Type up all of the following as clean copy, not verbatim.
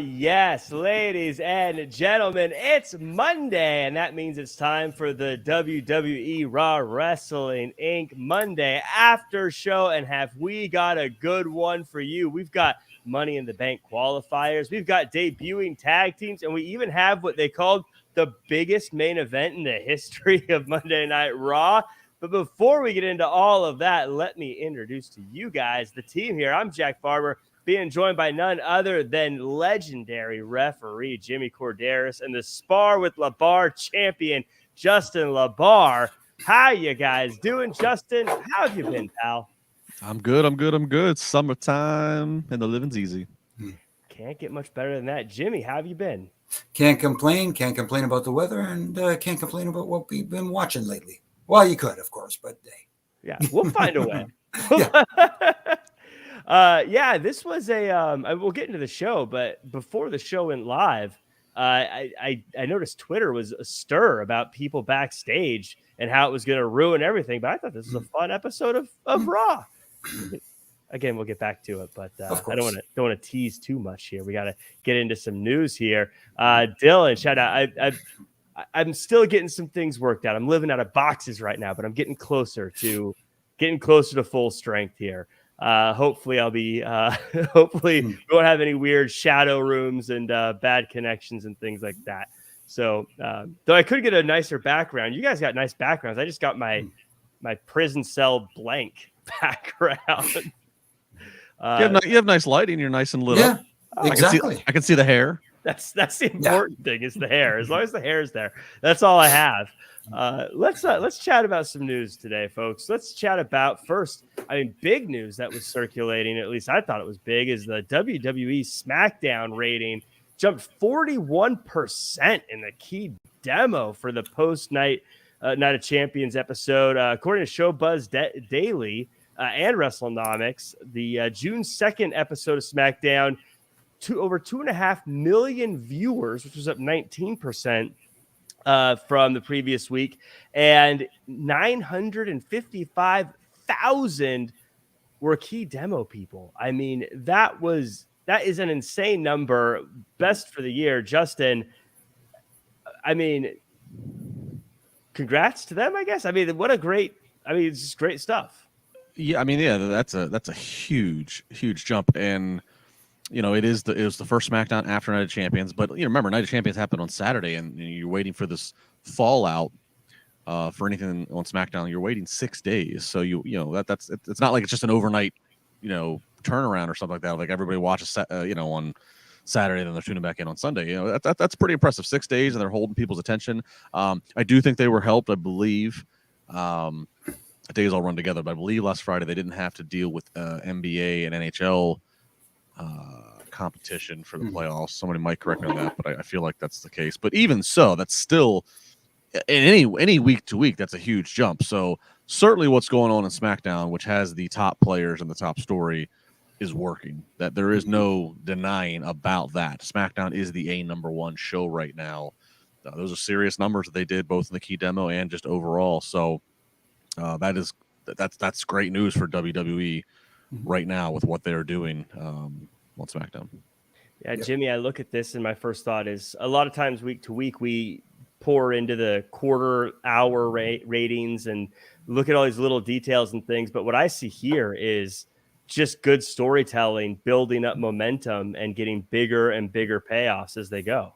Yes, ladies and gentlemen, it's Monday, and that means it's time for the WWE Raw Wrestling Inc. Monday after show. And have we got a good one for you? We've got Money in the Bank qualifiers, we've got debuting tag teams, and we even have what they called the biggest main event in the history of Monday Night Raw. But before we get into all of that, let me introduce to you guys the team here. I'm Jack Farmer, being joined by none other than legendary referee Jimmy Korderas and the Spar with LaBar champion Justin LaBar. How you guys doing, Justin? How have you been, pal? I'm good. Summertime and the living's easy. Can't get much better than that. Jimmy, how have you been? Can't complain about the weather, and can't complain about what we've been watching lately. Well, you could, of course, but hey. Yeah, we'll find a way. This was we'll get into the show, but before the show went live, I noticed Twitter was astir about people backstage and how it was going to ruin everything. But I thought this was a fun episode of Raw. Again, we'll get back to it, but I don't want to tease too much here. We got to get into some news here. Dylan, shout out. I'm still getting some things worked out. I'm living out of boxes right now, but I'm getting closer to full strength here. Hopefully I'll be, hopefully we won't have any weird shadow rooms and bad connections and things like that. So, though I could get a nicer background. You guys got nice backgrounds. I just got my prison cell blank background. You have nice lighting. You're nice and lit up. Exactly. I can see the hair. That's the important thing is the hair. As long as the hair is there, that's all I have. Let's chat about some news today, folks. Let's chat about first. Big news that was circulating. At least I thought it was big. Is the WWE SmackDown rating jumped 41% in the key demo for the post Night of Champions episode, according to ShowBuzz Daily and WrestleNomics. The June 2nd episode of SmackDown. Over 2.5 million viewers, which was up 19% from the previous week, and 955,000 were key demo people. I mean, that is an insane number. Best for the year, Justin. I mean, congrats to them, I guess. It's just great stuff. Yeah, that's a huge jump. And it was the first SmackDown after Night of Champions, but remember, Night of Champions happened on Saturday, and you're waiting for this fallout for anything on SmackDown. You're waiting 6 days, so it's not like it's just an overnight turnaround or something like that. Like everybody watches on Saturday, then they're tuning back in on Sunday. That's pretty impressive. 6 days, and they're holding people's attention. I do think they were helped. I believe days all run together, but I believe last Friday they didn't have to deal with NBA and NHL competition for the playoffs. Somebody might correct me on that, but I feel like that's the case. But even so, that's still in any week to week, that's a huge jump. So certainly what's going on in SmackDown, which has the top players and the top story, is working. That there is no denying about that. SmackDown is the #1 show right now. Those are serious numbers that they did both in the key demo and just overall. So that's great news for WWE right now with what they're doing on SmackDown. Yeah, Jimmy, I look at this and my first thought is a lot of times week to week we pour into the quarter hour ratings and look at all these little details and things. But what I see here is just good storytelling, building up momentum and getting bigger and bigger payoffs as they go.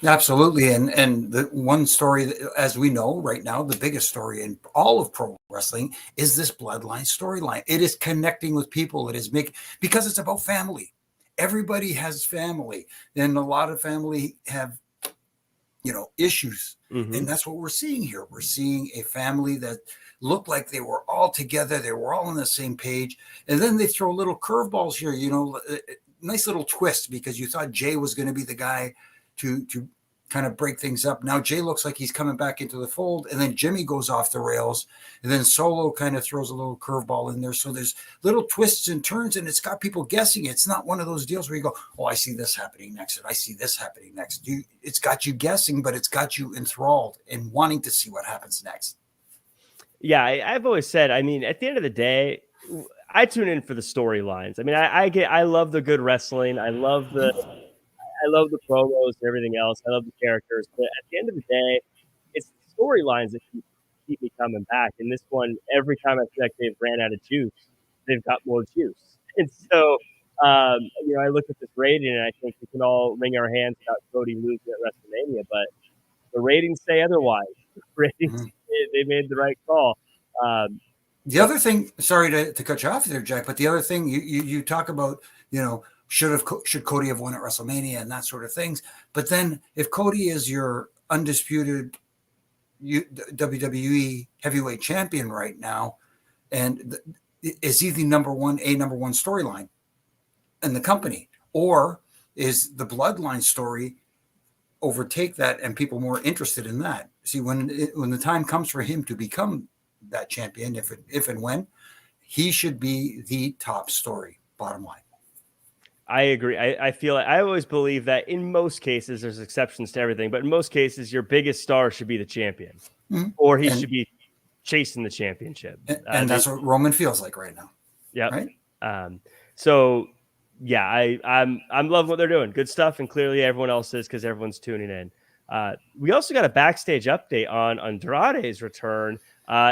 Absolutely. And the one story, as we know right now, the biggest story in all of pro wrestling is this bloodline storyline. It is connecting with people. It is because it's about family. Everybody has family, and a lot of family have, issues. Mm-hmm. And that's what we're seeing here. We're seeing a family that looked like they were all together. They were all on the same page. And then they throw little curveballs here, nice little twist, because you thought Jay was going to be the guy to kind of break things up. Now Jay looks like he's coming back into the fold, and then Jimmy goes off the rails, and then Solo kind of throws a little curveball in there. So there's little twists and turns, and it's got people guessing. It's not one of those deals where you go, oh, I see this happening next, and I see this happening next. It's got you guessing, but it's got you enthralled and wanting to see what happens next. Yeah, I've always said, at the end of the day, I tune in for the storylines. I mean, I love the good wrestling. I love the promos and everything else. I love the characters. But at the end of the day, it's the storylines that keep me coming back. And this one, every time I feel like they've ran out of juice, they've got more juice. And so, I look at this rating and I think we can all wring our hands about Cody losing at WrestleMania, but the ratings say otherwise. The ratings, they made the right call. The other thing, sorry to cut you off there, Jack, but the other thing you talk about, should Cody have won at WrestleMania and that sort of things. But then if Cody is your undisputed WWE heavyweight champion right now, and is he the number one storyline in the company, or is the bloodline story overtake that and people more interested in that? See, when the time comes for him to become that champion, if and when, he should be the top story, bottom line. I agree. I feel like I always believe that in most cases, there's exceptions to everything, but in most cases, your biggest star should be the champion, or he should be chasing the championship. And that's what Roman feels like right now. Yeah. Right. So yeah, I'm loving what they're doing. Good stuff. And clearly everyone else is, because everyone's tuning in. We also got a backstage update on Andrade's return.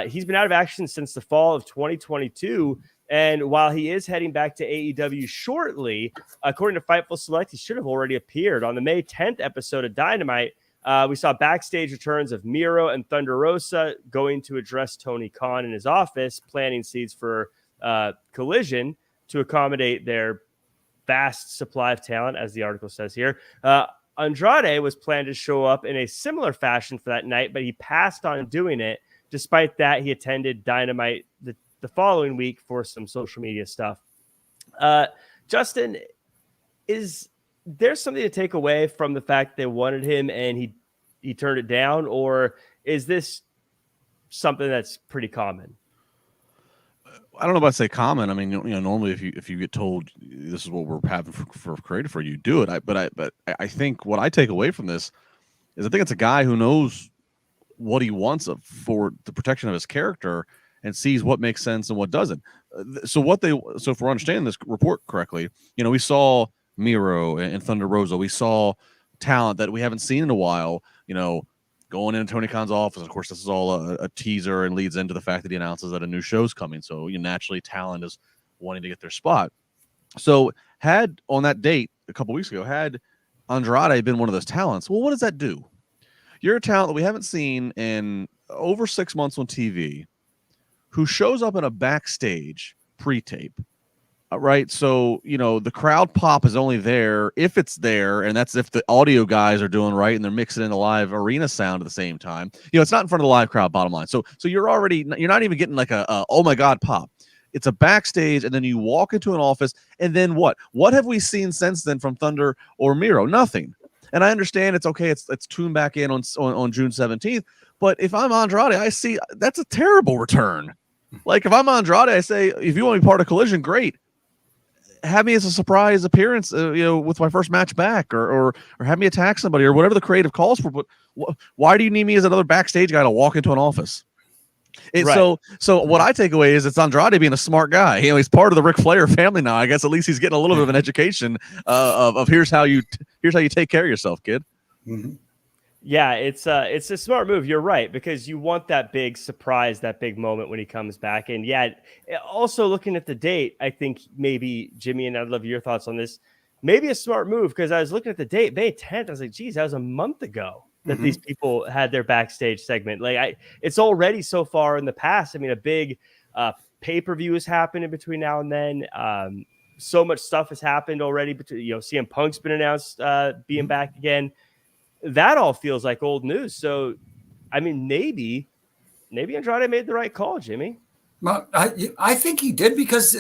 He's been out of action since the fall of 2022. And while he is heading back to AEW shortly, according to Fightful Select, he should have already appeared on the May 10th episode of Dynamite. We saw backstage returns of Miro and Thunder Rosa going to address Tony Khan in his office, planting seeds for Collision to accommodate their vast supply of talent, as the article says here. Andrade was planned to show up in a similar fashion for that night, but he passed on doing it. Despite that, he attended Dynamite the following week for some social media stuff. Justin, is there something to take away from the fact they wanted him and he turned it down, or is this something that's pretty common? I don't know about say common. I mean, normally if you get told this is what we're having for creative for you, do it. But I think what I take away from this is I think it's a guy who knows what he wants for the protection of his character and sees what makes sense and what doesn't. So if we're understanding this report correctly, we saw Miro and Thunder Rosa. We saw talent that we haven't seen in a while, going into Tony Khan's office. Of course, this is all a teaser and leads into the fact that he announces that a new show's coming. So naturally, talent is wanting to get their spot. So had on that date a couple weeks ago, had Andrade been one of those talents, well, what does that do? You're a talent that we haven't seen in over 6 months on TV, who shows up in a backstage pre-tape. Right. So, the crowd pop is only there if it's there. And that's if the audio guys are doing right and they're mixing in the live arena sound at the same time. It's not in front of the live crowd, bottom line. So you're not even getting like a oh my God pop. It's a backstage, and then you walk into an office, and then what? What have we seen since then from Thunder or Miro? Nothing. And I understand it's okay. It's tuned back in on June 17th. But if I'm Andrade, I see that's a terrible return. Like if I'm Andrade, I say, if you want to be part of Collision, great. Have me as a surprise appearance, with my first match back, or have me attack somebody, or whatever the creative calls for. But why do you need me as another backstage guy to walk into an office? Right. So what I take away is it's Andrade being a smart guy. He's part of the Ric Flair family now. I guess at least he's getting a little bit of an education of here's how you take care of yourself, kid. Mm-hmm. Yeah, it's a smart move. You're right, because you want that big surprise, that big moment when he comes back. And yeah, also looking at the date, I think maybe Jimmy, and I'd love your thoughts on this. Maybe a smart move, because I was looking at the date, May 10th. I was like, geez, that was a month ago that these people had their backstage segment. Like it's already so far in the past. I mean, a big pay-per-view has happened in between now and then. So much stuff has happened already. CM Punk's been announced being back again. That all feels like old news. So, I mean, maybe Andrade made the right call, Jimmy. Well, I think he did, because,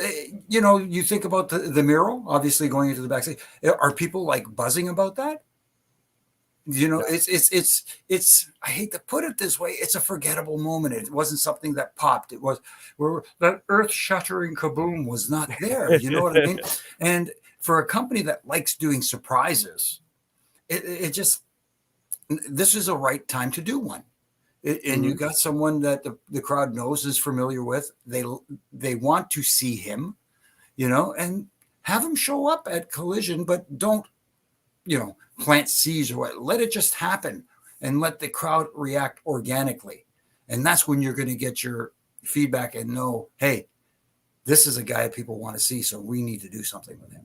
you think about the Miro, obviously going into the backstage. Are people like buzzing about that? It's, I hate to put it this way, it's a forgettable moment. It wasn't something that popped. It was where that earth shattering kaboom was not there. You know what I mean? And for a company that likes doing surprises, it just, this is a right time to do one. And you got someone that the crowd knows, is familiar with. They want to see him, and have him show up at Collision, but don't, plant seeds or what. Let it just happen and let the crowd react organically. And that's when you're going to get your feedback and know, hey, this is a guy people want to see, so we need to do something with him.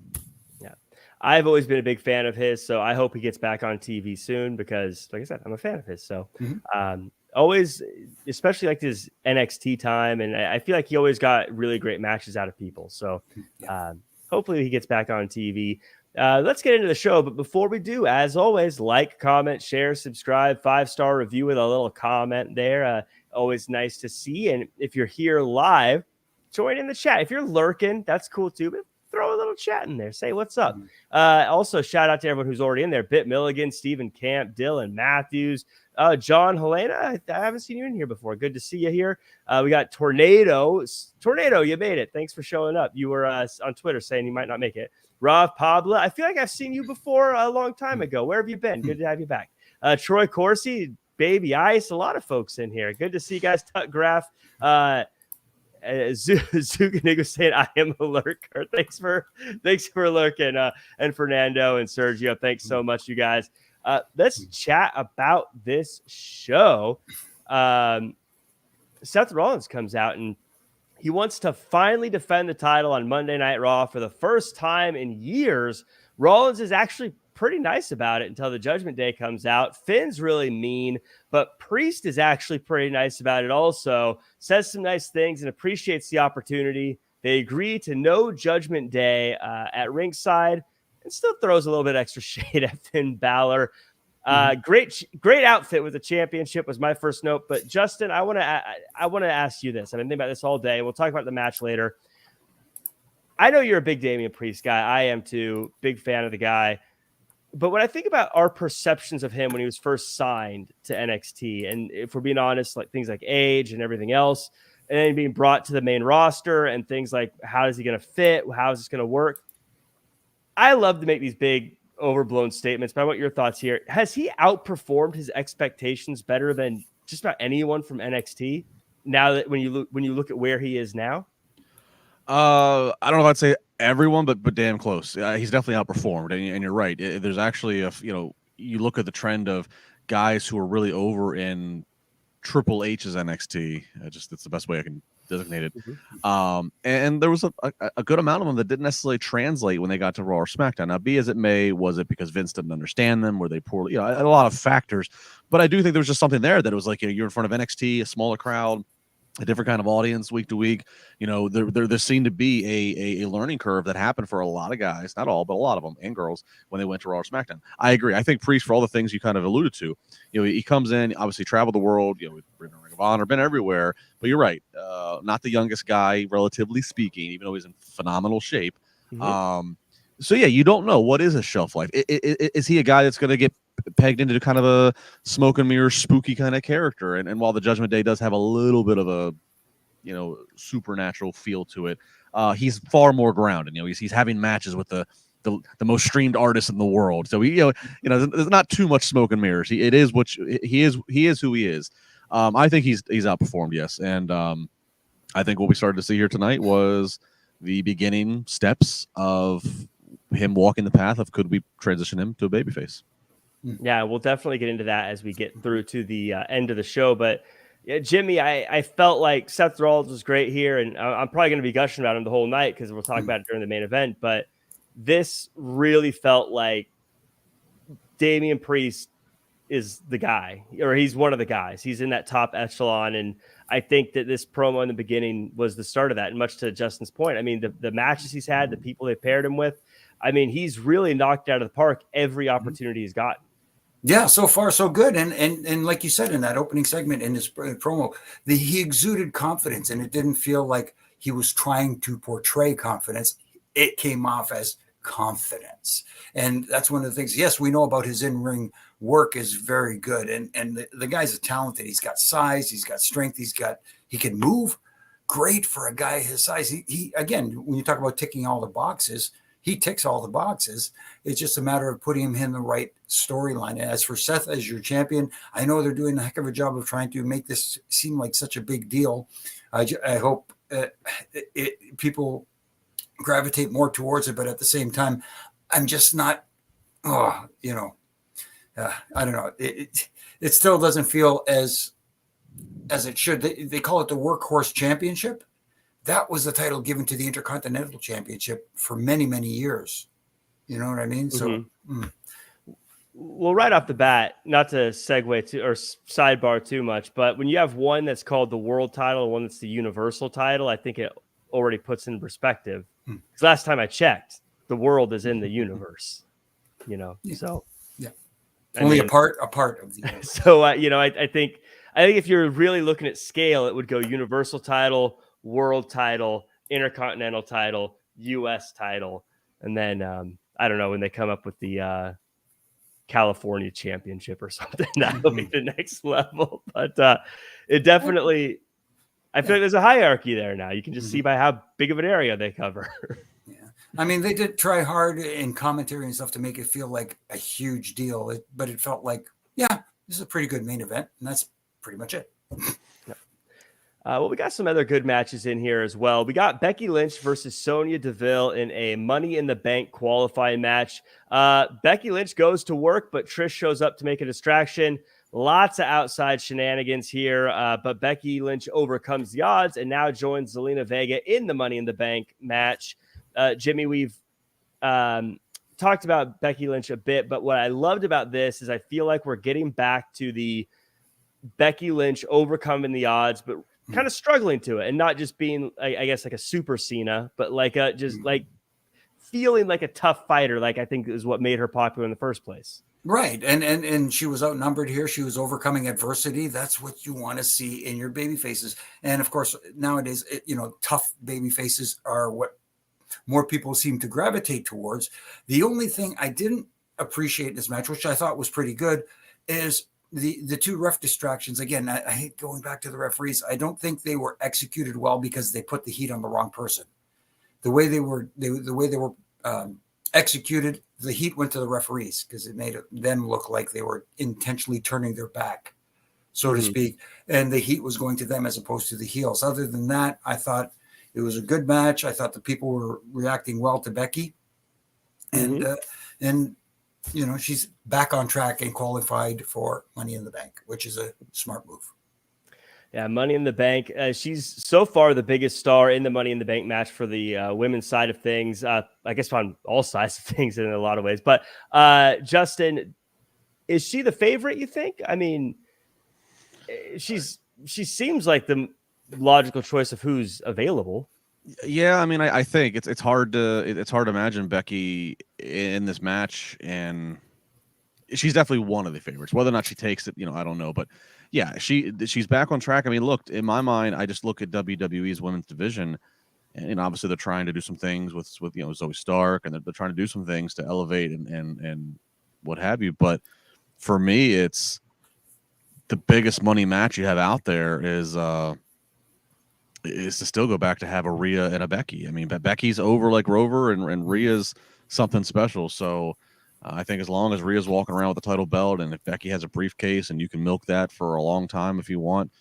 Yeah. I've always been a big fan of his, so I hope he gets back on TV soon because, like I said, I'm a fan of his. So always, especially like his NXT time, and I feel like he always got really great matches out of people. So hopefully he gets back on TV. Let's get into the show. But before we do, as always, like, comment, share, subscribe, 5-star review with a little comment there. Always nice to see. And if you're here live, join in the chat. If you're lurking, that's cool too. But throw a little chat in there. Say what's up. Also, shout out to everyone who's already in there. Bit Milligan, Stephen Camp, Dylan Matthews, John Helena. I haven't seen you in here before. Good to see you here. We got Tornado, you made it. Thanks for showing up. You were on Twitter saying you might not make it. Rob Pablo, I feel like I've seen you before a long time ago. Where have you been? Good to have you back. Troy Corsi, Baby Ice, a lot of folks in here. Good to see you guys. Tut Graph, Zuganigo saying I am a lurker. Thanks for lurking. And Fernando and Sergio, thanks so much, you guys. Let's chat about this show. Seth Rollins comes out and he wants to finally defend the title on Monday Night Raw for the first time in years. Rollins is actually pretty nice about it until the Judgment Day comes out. Finn's really mean, but Priest is actually pretty nice about it also. Says some nice things and appreciates the opportunity. They agree to no Judgment Day at ringside and still throws a little bit extra shade at Finn Balor. Great outfit with the championship was my first note. But Justin, I want to ask you this. I've been thinking about this all day. We'll talk about the match later. I know you're a big Damian Priest guy. I am too. Big fan of the guy. But when I think about our perceptions of him when he was first signed to NXT, and if we're being honest, like things like age and everything else, and then being brought to the main roster and things like how is he going to fit? How is this going to work? I love to make these big overblown statements, but I want your thoughts here. Has he outperformed his expectations better than just about anyone from NXT now that when you look at where he is now? I don't know if I'd say everyone, but damn close. He's definitely outperformed, and you're right. There's actually you look at the trend of guys who are really over in Triple H's NXT. That's the best way I can designate it. And there was a good amount of them that didn't necessarily translate when they got to Raw or SmackDown. Now, be as it may, was it because Vince didn't understand them? Were they poorly? A lot of factors. But I do think there was just something there that it was like you're in front of NXT, a smaller crowd, a different kind of audience week to week. There seemed to be a learning curve that happened for a lot of guys, not all, but a lot of them and girls when they went to Raw or SmackDown. I agree. I think Priest, for all the things you kind of alluded to, he comes in, obviously traveled the world, been in Ring of Honor, been everywhere, but you're right. Not the youngest guy, relatively speaking, even though he's in phenomenal shape. So yeah, you don't know what is his shelf life. Is he a guy that's going to get pegged into kind of a smoke and mirror spooky kind of character? And while the Judgment Day does have a little bit of a supernatural feel to it, he's far more grounded. He's having matches with the most streamed artists in the world. So there's not too much smoke and mirrors. He is who he is. I think he's outperformed, yes. And I think what we started to see here tonight was the beginning steps of him walking the path of could we transition him to a babyface. Yeah, we'll definitely get into that as we get through to the end of the show. But yeah, Jimmy, I felt like Seth Rollins was great here, and I'm probably going to be gushing about him the whole night because we'll talk about it during the main event. But this really felt like Damian Priest is the guy, or he's one of the guys. He's in that top echelon, and I think that this promo in the beginning was the start of that. And much to Justin's point, I mean, the matches he's had, the people they paired him with, I mean, he's really knocked out of the park every opportunity he's gotten. Yeah, so far so good, and like you said in that opening segment in his promo, he exuded confidence, and it didn't feel like he was trying to portray confidence. It came off as confidence, and that's one of the things. Yes, we know about his in-ring work is very good, and the guy's talented. He's got size, he's got strength, he can move. Great for a guy his size. He again, when you talk about ticking all the boxes, he ticks all the boxes. It's just a matter of putting him in the right storyline. As for Seth as your champion, I know they're doing a heck of a job of trying to make this seem like such a big deal. I hope people gravitate more towards it, but at the same time, I'm just not, I don't know. It still doesn't feel as it should. They call it the Workhorse Championship. That was the title given to the Intercontinental Championship for many, many years. You know what I mean? So, Well, right off the bat, not to segue to or sidebar too much, but when you have one that's called the world title and one that's the universal title, I think it already puts in perspective. Because last time I checked, the world is in the universe. So only a part of the universe. So I think if you're really looking at scale, it would go universal title, world title, intercontinental title, US title, and then I don't know when they come up with the California championship or something, that'll be the next level. But it definitely, I feel like there's a hierarchy there now. You can just see by how big of an area they cover. I mean, they did try hard in commentary and stuff to make it feel like a huge deal, but it felt like, this is a pretty good main event, and that's pretty much it. Well, we got some other good matches in here as well. We got Becky Lynch versus Sonya Deville in a Money in the Bank qualifying match. Becky Lynch goes to work, but Trish shows up to make a distraction. Lots of outside shenanigans here, but Becky Lynch overcomes the odds and now joins Zelina Vega in the Money in the Bank match. Jimmy, we've talked about Becky Lynch a bit, but what I loved about this is I feel like we're getting back to the Becky Lynch overcoming the odds, but kind of struggling to it and not just being, I guess, like a super Cena, but like just like feeling like a tough fighter. Like I think is what made her popular in the first place. Right. And she was outnumbered here. She was overcoming adversity. That's what you want to see in your baby faces. And of course, nowadays, tough baby faces are what more people seem to gravitate towards. The only thing I didn't appreciate in this match, which I thought was pretty good, is the two ref distractions. Again, I hate going back to the referees. I don't think they were executed well because they put the heat on the wrong person. The way they were executed, the heat went to the referees because it made them look like they were intentionally turning their back, so to speak, and the heat was going to them as opposed to the heels. Other than that, I thought it was a good match. I thought the people were reacting well to Becky, and she's back on track and qualified for Money in the Bank, which is a smart move. Yeah, Money in the Bank. She's so far the biggest star in the Money in the Bank match for the women's side of things. I guess on all sides of things in a lot of ways. But Justin, is she the favorite, you think? I mean, she seems like the logical choice of who's available. Yeah, I mean, I think it's hard to imagine Becky in this match, and she's definitely one of the favorites. Whether or not she takes it, I don't know, but yeah, she's back on track. I mean, look, in my mind, I just look at WWE's women's division, and obviously they're trying to do some things with Zoe Stark, and they're trying to do some things to elevate and what have you. But for me, it's the biggest money match you have out there is to still go back to have a Rhea and a Becky. I mean, Becky's over like Rover, and Rhea's something special. So I think as long as Rhea's walking around with the title belt, and if Becky has a briefcase and you can milk that for a long time if you want,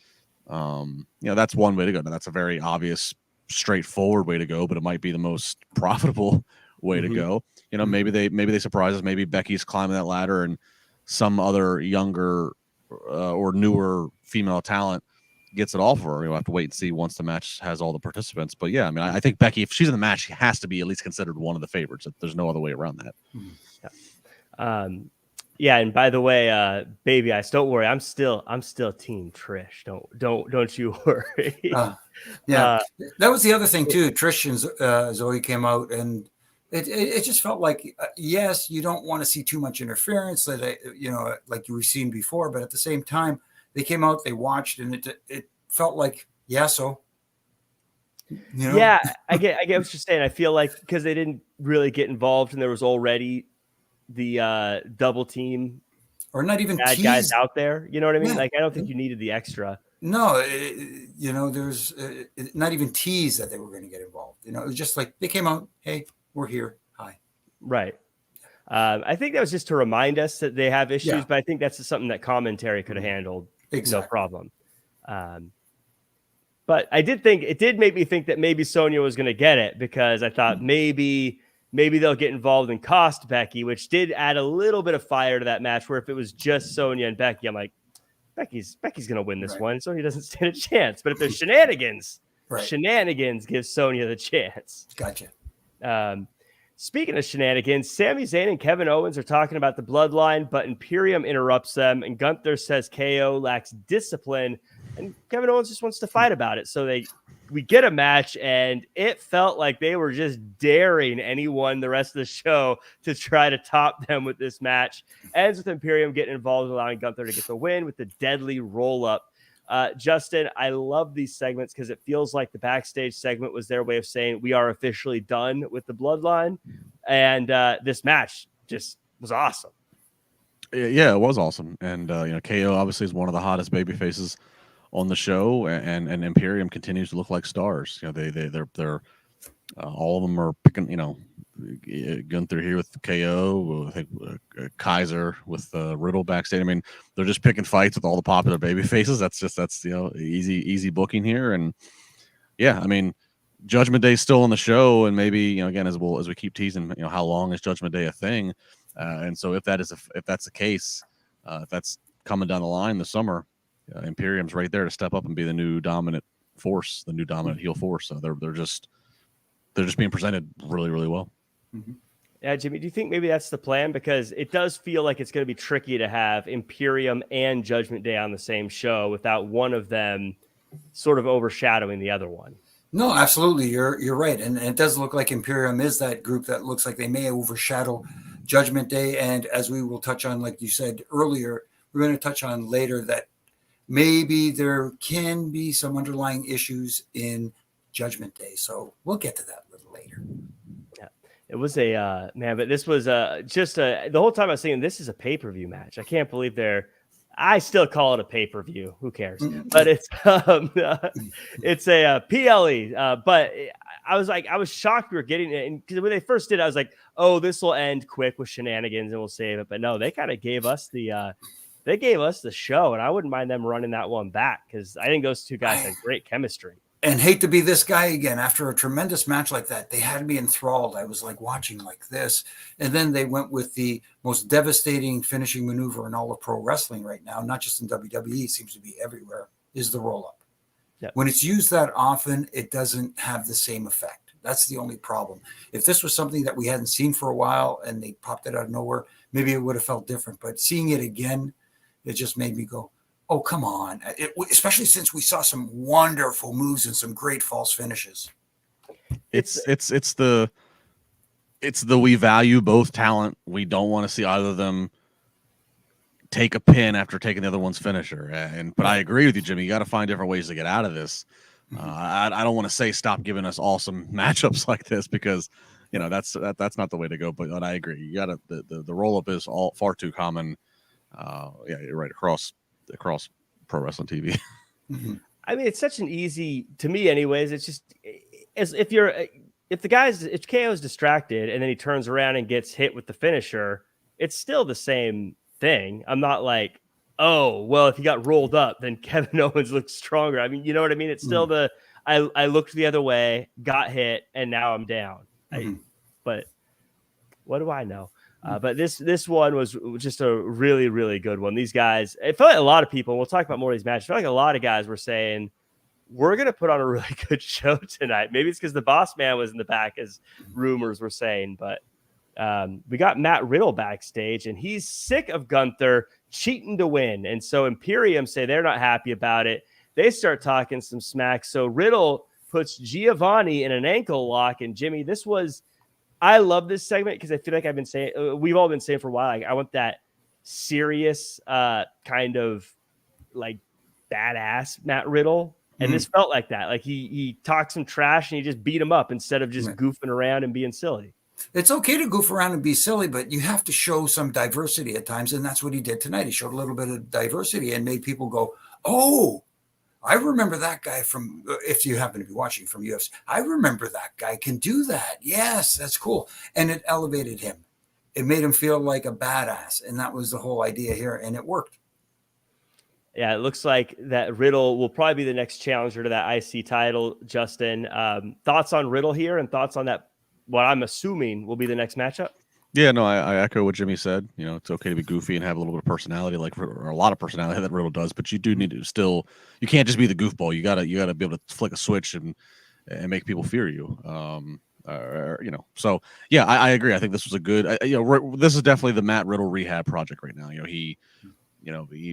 that's one way to go. Now, that's a very obvious, straightforward way to go, but it might be the most profitable way to go. Maybe they surprise us. Maybe Becky's climbing that ladder and some other younger or newer female talent gets it all for her. You'll have to wait and see once the match has all the participants. But yeah, I mean, I think Becky, if she's in the match, she has to be at least considered one of the favorites. There's no other way around that. Yeah. And by the way, baby ice, don't worry. I'm still team Trish. Don't you worry. That was the other thing too. Trish and Zoe came out, and it just felt like, yes, you don't want to see too much interference like you've seen before, but at the same time, they came out, they watched, and it felt like, so. Yeah, I get what you're saying. I feel like because they didn't really get involved, and there was already the double team or not even bad guys out there. You know what I mean? Yeah. Like, I don't think you needed the extra. No, there's not even tease that they were going to get involved. It was just like they came out, hey, we're here, hi. Right. I think that was just to remind us that they have issues, Yeah. but I think that's something that commentary could have handled. Exactly. No problem. But I did think it did make me think that maybe Sonya was going to get it, because I thought maybe they'll get involved and cost Becky, which did add a little bit of fire to that match, where if it was just Sonya and Becky, I'm like, Becky's going to win this one. Sonya doesn't stand a chance. But if there's shenanigans, shenanigans gives Sonya the chance. Gotcha. Speaking of shenanigans, Sami Zayn and Kevin Owens are talking about the bloodline, but Imperium interrupts them, and Gunther says KO lacks discipline, and Kevin Owens just wants to fight about it. So we get a match, and it felt like they were just daring anyone the rest of the show to try to top them with this match. Ends with Imperium getting involved, allowing Gunther to get the win with the deadly roll-up. Justin, I love these segments because it feels like the backstage segment was their way of saying we are officially done with the bloodline. And this match just was awesome. Yeah, it was awesome. And, KO obviously is one of the hottest baby faces on the show, and Imperium continues to look like stars. They're all of them are picking, Gunther here with KO, I think Kaiser with Riddle backstage. I mean, they're just picking fights with all the popular baby faces. That's easy booking here. And yeah, I mean, Judgment Day is still on the show, and maybe, again, as we keep teasing, how long is Judgment Day a thing? And so if that's the case, if that's coming down the line this summer, Imperium's right there to step up and be the new dominant force, the new dominant heel force. So they're just being presented really, really well. Mm-hmm. Yeah, Jimmy, do you think maybe that's the plan? Because it does feel like it's going to be tricky to have Imperium and Judgment Day on the same show without one of them sort of overshadowing the other one. No, absolutely. You're right. And it does look like Imperium is that group that looks like they may overshadow Judgment Day. And as we will touch on, like you said earlier, we're going to touch on later that maybe there can be some underlying issues in Judgment Day. So we'll get to that a little later. Yeah, it was but this was the whole time I was saying this is a pay-per-view match. I can't believe I still call it a pay-per-view. Who cares? Mm-hmm. But it's a PLE. But I was shocked we were getting it. And because when they first did it, I was like, oh, this will end quick with shenanigans and we'll save it. But no, they kind of gave us the show, and I wouldn't mind them running that one back because I think those two guys had great chemistry. And hate to be this guy again, after a tremendous match like that, they had me enthralled. I was like watching like this. And then they went with the most devastating finishing maneuver in all of pro wrestling right now, not just in WWE, it seems to be everywhere, is the roll-up. Yep. When it's used that often, it doesn't have the same effect. That's the only problem. If this was something that we hadn't seen for a while and they popped it out of nowhere, maybe it would have felt different. But seeing it again, it just made me go, oh, come on. Especially since we saw some wonderful moves and some great false finishes. It's the we value both talent. We don't want to see either of them take a pin after taking the other one's finisher. But I agree with you, Jimmy. You got to find different ways to get out of this. I don't want to say stop giving us awesome matchups like this because that's not the way to go. But I agree. You got to the roll up is far too common. Yeah, you're right. Across pro wrestling TV. Mm-hmm. I mean, it's such an easy, to me anyways, it's just as if KO is distracted and then he turns around and gets hit with the finisher, it's still the same thing. I'm not like, oh, well, if he got rolled up, then Kevin Owens looks stronger. I mean, you know what I mean? It's still I looked the other way, got hit, and now I'm down. Mm-hmm. But what do I know? But this one was just a really, really good one. These guys, it felt like a lot of people, we'll talk about more of these matches, I felt like a lot of guys were saying, we're going to put on a really good show tonight. Maybe it's because the boss man was in the back, as rumors were saying. But we got Matt Riddle backstage, and he's sick of Gunther cheating to win. And so Imperium say they're not happy about it. They start talking some smack. So Riddle puts Giovanni in an ankle lock. And Jimmy, I love this segment because I feel like we've all been saying for a while, like, I want that serious kind of like badass Matt Riddle. And this felt like that. Like he talked some trash and he just beat him up instead of just goofing around and being silly. It's okay to goof around and be silly, but you have to show some diversity at times. And that's what he did tonight. He showed a little bit of diversity and made people go, oh, I remember that guy from, if you happen to be watching from UFC, I remember that guy can do that. Yes, that's cool. And it elevated him. It made him feel like a badass. And that was the whole idea here. And it worked. Yeah, it looks like that Riddle will probably be the next challenger to that IC title. Justin, thoughts on Riddle here and thoughts on that, what I'm assuming will be the next matchup? Yeah, no, I echo what Jimmy said. You know, it's okay to be goofy and have a little bit of personality, or a lot of personality that Riddle does, but you do need to still, you can't just be the goofball. You gotta be able to flick a switch and make people fear you. You know, so yeah, I agree. I think this was a good, this is definitely the Matt Riddle rehab project right now. He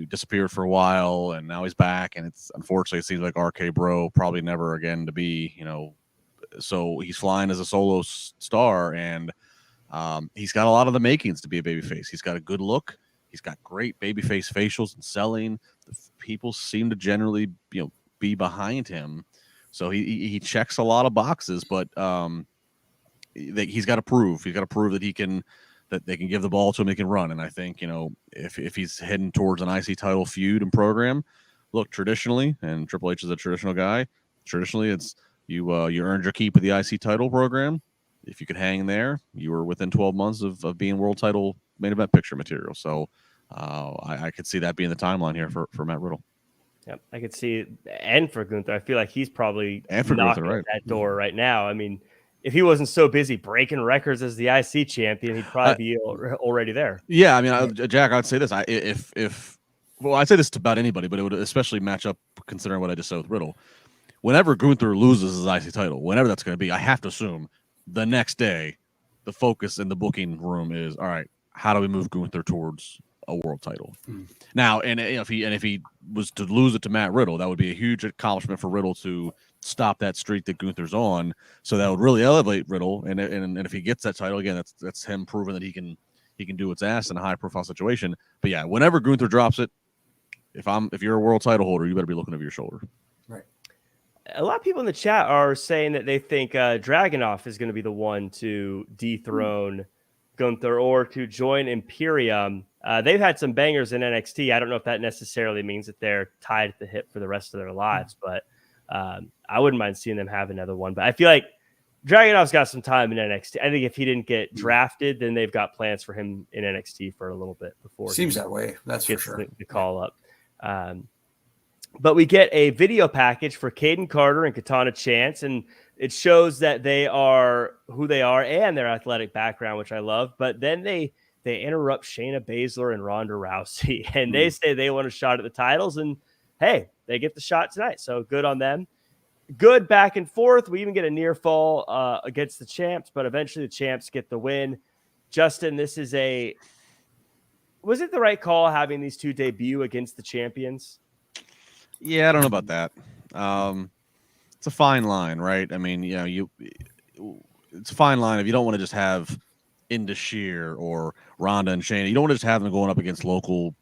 disappeared for a while and now he's back, and it's unfortunately it seems like RK Bro probably never again to be, so he's flying as a solo star, and he's got a lot of the makings to be a babyface. He's got a good look. He's got great babyface facials and selling. The people seem to generally, be behind him. So he checks a lot of boxes, but he's got to prove. He's got to prove that that they can give the ball to him. He can run. And I think, if he's heading towards an IC title feud and program, look, traditionally, and Triple H is a traditional guy. Traditionally, it's you earned your keep of the IC title program. If you could hang there, you were within 12 months of being world title main event picture material. So I could see that being the timeline here for Matt Riddle. Yep, I could see it. And for Gunther, I feel like he's probably knocking Gunther, at that door right now. I mean, if he wasn't so busy breaking records as the IC champion, he'd probably be already there. Yeah, I mean, Jack, I'd say this. I'd say this to about anybody, but it would especially match up considering what I just said with Riddle. Whenever Gunther loses his IC title, whenever that's going to be, I have to assume the next day, the focus in the booking room is, all right, how do we move Gunther towards a world title? Now, and if he was to lose it to Matt Riddle, that would be a huge accomplishment for Riddle to stop that streak that Gunther's on. So that would really elevate Riddle. And if he gets that title again, that's him proving that he can do its ass in a high profile situation. But yeah, whenever Gunther drops it, if you're a world title holder, you better be looking over your shoulder. Right. A lot of people in the chat are saying that they think Dragunov is going to be the one to dethrone Gunther or to join Imperium. They've had some bangers in NXT. I don't know if that necessarily means that they're tied at the hip for the rest of their lives, but I wouldn't mind seeing them have another one. But I feel like Dragunov's got some time in NXT. I think if he didn't get drafted, then they've got plans for him in NXT for a little bit before. Seems that way. That's for sure. The call up. But we get a video package for Caden Carter and Katana Chance, and it shows that they are who they are and their athletic background, which I love. But then they interrupt Shayna Baszler and Ronda Rousey, and they say they want a shot at the titles, and hey, they get the shot tonight. So good on them. Good back and forth. We even get a near fall against the champs, but eventually the champs get the win. Justin, was it the right call having these two debut against the champions? Yeah, I don't know about that. It's a fine line, right? I mean, it's a fine line if you don't want to just have Indus Sher or Ronda and Shayna. You don't want to just have them going up against local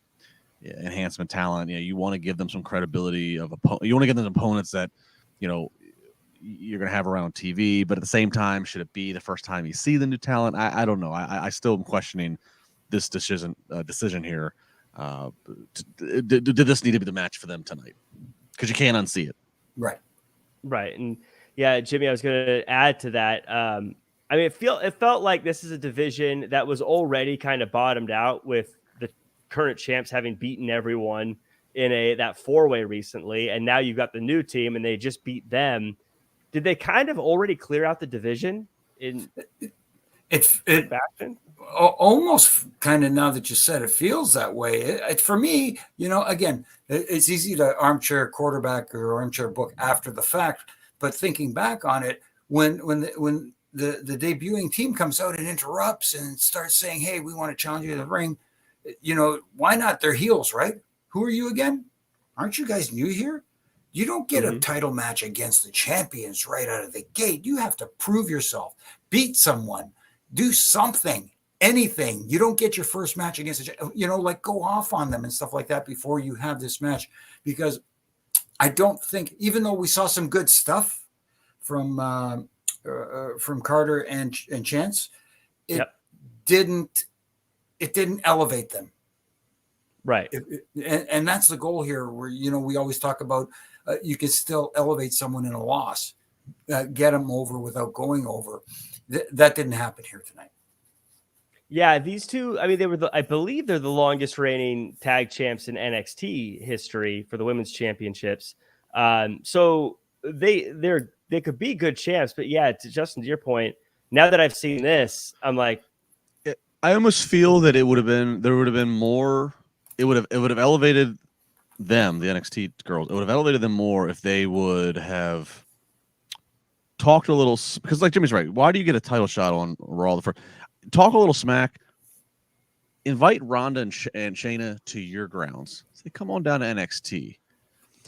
enhancement talent. You want to give them some credibility you want to give them opponents that you're going to have around TV. But at the same time, should it be the first time you see the new talent? I don't know. I still am questioning this decision here. Did this need to be the match for them tonight? Because you can't unsee it. Right. And yeah, Jimmy, I was going to add to that. I mean, it felt like this is a division that was already kind of bottomed out with the current champs having beaten everyone in that four-way recently, and now you've got the new team and they just beat them. Did they kind of already clear out the division in fashion? Almost kind of, now that you said it, feels that way. For me, again, it's easy to armchair quarterback or armchair book after the fact, but thinking back on it, when the debuting team comes out and interrupts and starts saying, hey, we want to challenge you to the ring, why not? They're heels, right? Who are you again? Aren't you guys new here? You don't get a title match against the champions right out of the gate. You have to prove yourself, beat someone, do something. Anything. You don't get your first match against go off on them and stuff like that before you have this match, because I don't think, even though we saw some good stuff from Carter and Chance, it didn't elevate them. Right. And that's the goal here, where we always talk about you can still elevate someone in a loss, get them over without going over. That didn't happen here tonight. Yeah, these two, I mean, I believe they're the longest reigning tag champs in NXT history for the women's championships. So they could be good champs, but yeah, Justin, to your point, now that I've seen this, I'm like, I almost feel that there would have been more. It would have elevated them, the NXT girls. It would have elevated them more if they would have talked a little, because like Jimmy's right. Why do you get a title shot on Raw the first? Talk a little smack. Invite Ronda and Shayna to your grounds. Say, come on down to NXT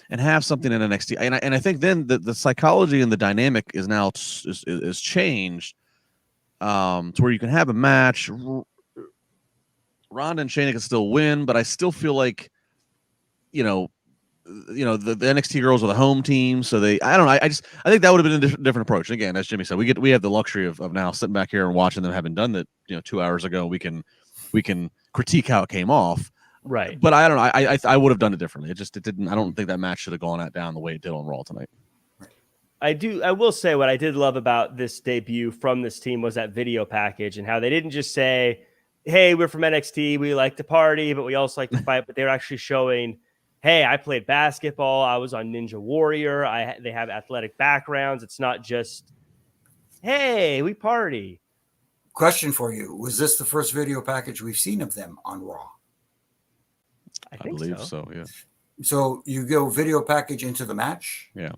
and have something in NXT. And I think then the psychology and the dynamic is now is changed to where you can have a match. Ronda and Shayna can still win, but I still feel like, the NXT girls are the home team, so I don't know. I think that would have been a different approach. And again, as Jimmy said, we have the luxury of now sitting back here and watching them, having done that 2 hours ago. We can critique how it came off, right? But I don't know. I would have done it differently. It didn't. I don't think that match should have gone down the way it did on Raw tonight. I will say what I did love about this debut from this team was that video package and how they didn't just say, hey, we're from NXT, we like to party, but we also like to fight. But they were actually showing, hey, I played basketball, I was on Ninja Warrior, they have athletic backgrounds. It's not just, hey, we party. Question for you. Was this the first video package we've seen of them on Raw? I believe so, yeah. So you go video package into the match? Yeah.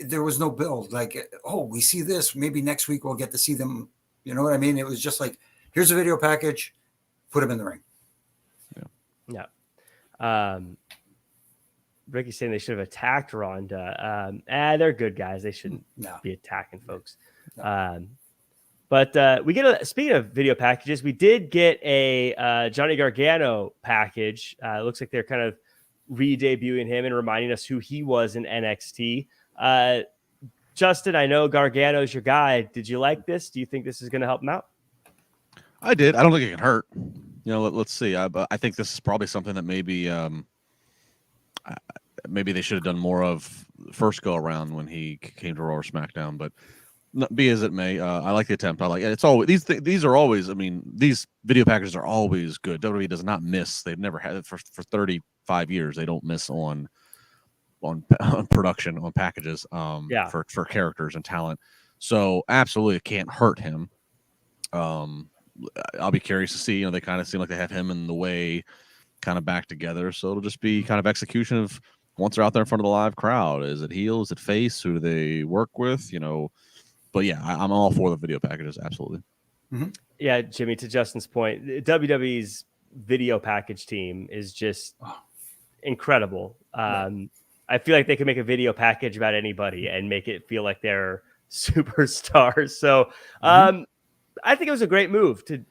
There was no build. Like, oh, we see this. Maybe next week we'll get to see them. You know what I mean? It was just like, here's a video package, put them in the ring. Yeah. Ricky's saying they should have attacked Ronda. They're good guys. They shouldn't be attacking folks. No. But we get speaking of video packages, we did get a Johnny Gargano package. It looks like they're kind of re-debuting him and reminding us who he was in NXT. Justin, I know Gargano's your guy. Did you like this? Do you think this is going to help him out? I did. I don't think it can hurt. Let's see. I think this is probably something that maybe they should have done more of first go around when he came to Raw or SmackDown. But be as it may, I like the attempt. I like it. It's always these are always. I mean, these video packages are always good. WWE does not miss. They've never had it for 35 years. They don't miss on production on packages. For characters and talent. So absolutely, it can't hurt him. I'll be curious to see. They kind of seem like they have him in the way, kind of back together. So it'll just be kind of execution of once they're out there in front of the live crowd. Is it heel? Is it face? Who do they work with? But yeah, I'm all for the video packages. Absolutely. Mm-hmm. Yeah, Jimmy, to Justin's point, WWE's video package team is just incredible. I feel like they could make a video package about anybody and make it feel like they're superstars. So I think it was a great move to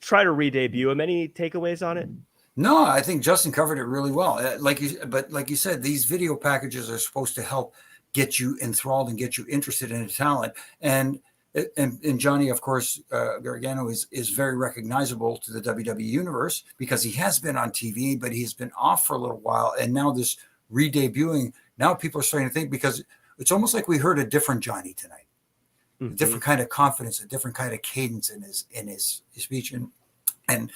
try to re-debut him. Any takeaways on it? No, I think Justin covered it really well. Like you said, these video packages are supposed to help get you enthralled and get you interested in a talent. And Johnny, of course, Gargano is very recognizable to the WWE universe because he has been on TV, but he's been off for a little while. And now this re-debuting, now people are starting to think, because it's almost like we heard a different Johnny tonight. A different kind of confidence, a different kind of cadence in his speech, and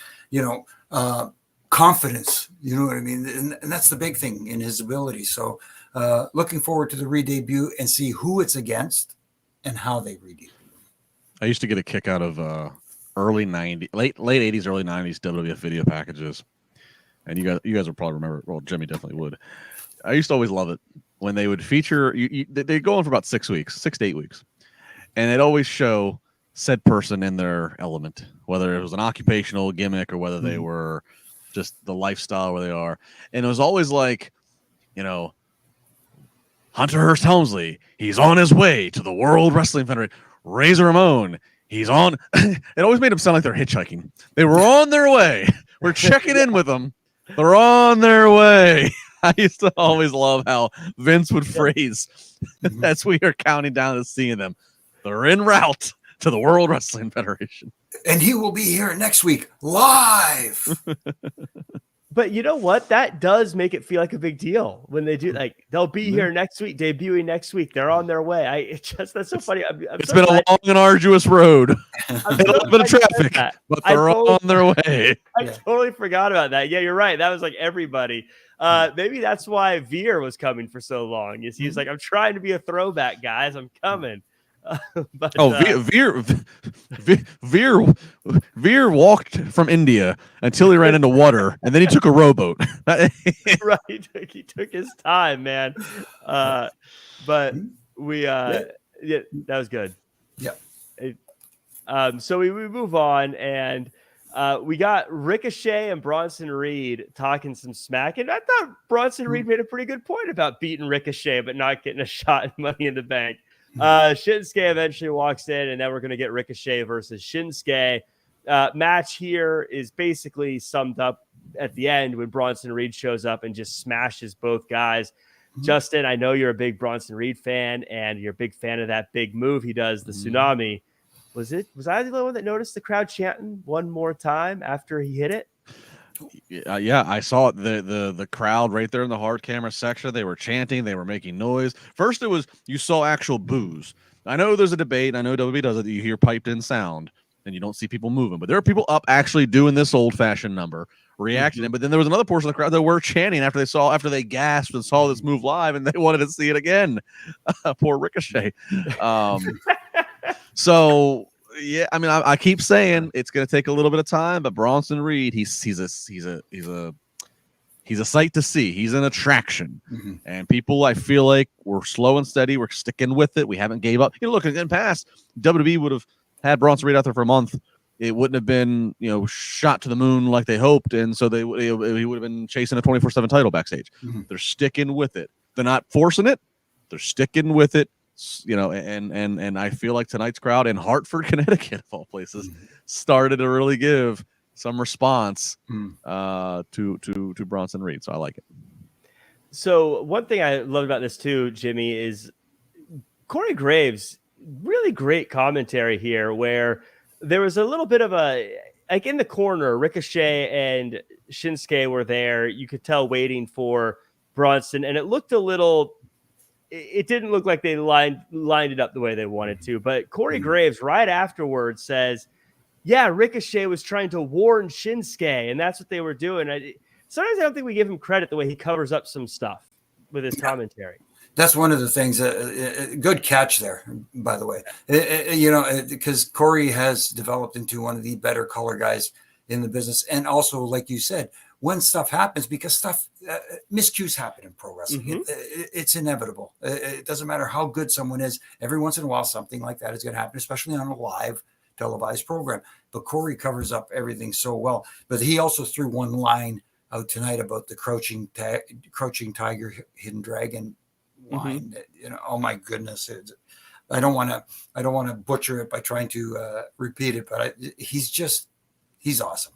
confidence. You know what I mean? And that's the big thing in his ability. So looking forward to the re-debut and see who it's against and how they re-debut. I used to get a kick out of late 80s, early 90s WWF video packages, and you guys will probably remember. Well, Jimmy definitely would. I used to always love it when they would feature. They go on for about 6 to 8 weeks. And they'd always show said person in their element, whether it was an occupational gimmick or whether they were just the lifestyle where they are. And it was always like, Hunter Hearst Helmsley, he's on his way to the World Wrestling Federation. Razor Ramon, he's on. It always made them sound like they're hitchhiking. They were on their way. We're checking in with them. They're on their way. I used to always love how Vince would phrase as we are counting down to seeing them. They're en route to the World Wrestling Federation. And he will be here next week, live. But you know what? That does make it feel like a big deal when they do. Like they'll be here next week, debuting next week. They're on their way. That's so funny. It's so been a long and arduous road. I'm a little bit of traffic, but they're on their way. I totally forgot about that. Yeah, you're right. That was like everybody. Maybe that's why Veer was coming for so long. He was like, I'm trying to be a throwback, guys. I'm coming. But, Veer walked from India until he ran into water, and then he took a rowboat. Right, he took his time, man. But we, yeah, that was good. Yeah. So we move on, and we got Ricochet and Bronson Reed talking some smack, and I thought Bronson Reed made a pretty good point about beating Ricochet, but not getting a shot at Money in the Bank. Shinsuke eventually walks in, and then we're going to get Ricochet versus Shinsuke. Match here is basically summed up at the end when Bronson Reed shows up and just smashes both guys. Justin, I know you're a big Bronson Reed fan, and you're a big fan of that big move he does, the tsunami. Was I the one that noticed the crowd chanting one more time after he hit it? Yeah, I saw it. The crowd right there in the hard camera section. They were chanting. They were making noise. First, it was you saw actual boos. I know there's a debate. I know WWE does it. You hear piped in sound, and you don't see people moving. But there are people up actually doing this old fashioned number, reacting. But then there was another portion of the crowd that were chanting after they gasped and saw this move live, and they wanted to see it again. Poor Ricochet. So. Yeah, I mean, I keep saying it's going to take a little bit of time, but Bronson Reed, he's a sight to see. He's an attraction, and people, I feel like, we're slow and steady. We're sticking with it. We haven't gave up. Look, in the past, WWE would have had Bronson Reed out there for a month. It wouldn't have been, shot to the moon like they hoped, and so he would have been chasing a 24/7 title backstage. They're sticking with it. They're not forcing it. They're sticking with it. And I feel like tonight's crowd in Hartford, Connecticut, of all places, started to really give some response to Bronson Reed. So I like it. So one thing I love about this too, Jimmy, is Corey Graves, really great commentary here, where there was a little bit of like in the corner, Ricochet and Shinsuke were there. You could tell waiting for Bronson, and it looked a little. It didn't look like they lined it up the way they wanted to. But Corey Graves right afterwards says, yeah, Ricochet was trying to warn Shinsuke, and that's what they were doing. Sometimes I don't think we give him credit the way he covers up some stuff with his commentary. That's one of the things. Good catch there, by the way. Because Corey has developed into one of the better color guys in the business. And also, like you said, when stuff happens, because miscues happen in pro wrestling. It's inevitable. It doesn't matter how good someone is. Every once in a while, something like that is going to happen, especially on a live televised program. But Corey covers up everything so well. But he also threw one line out tonight about the crouching tiger, hidden dragon line. Oh my goodness. I don't want to butcher it by trying to repeat it, but he's awesome.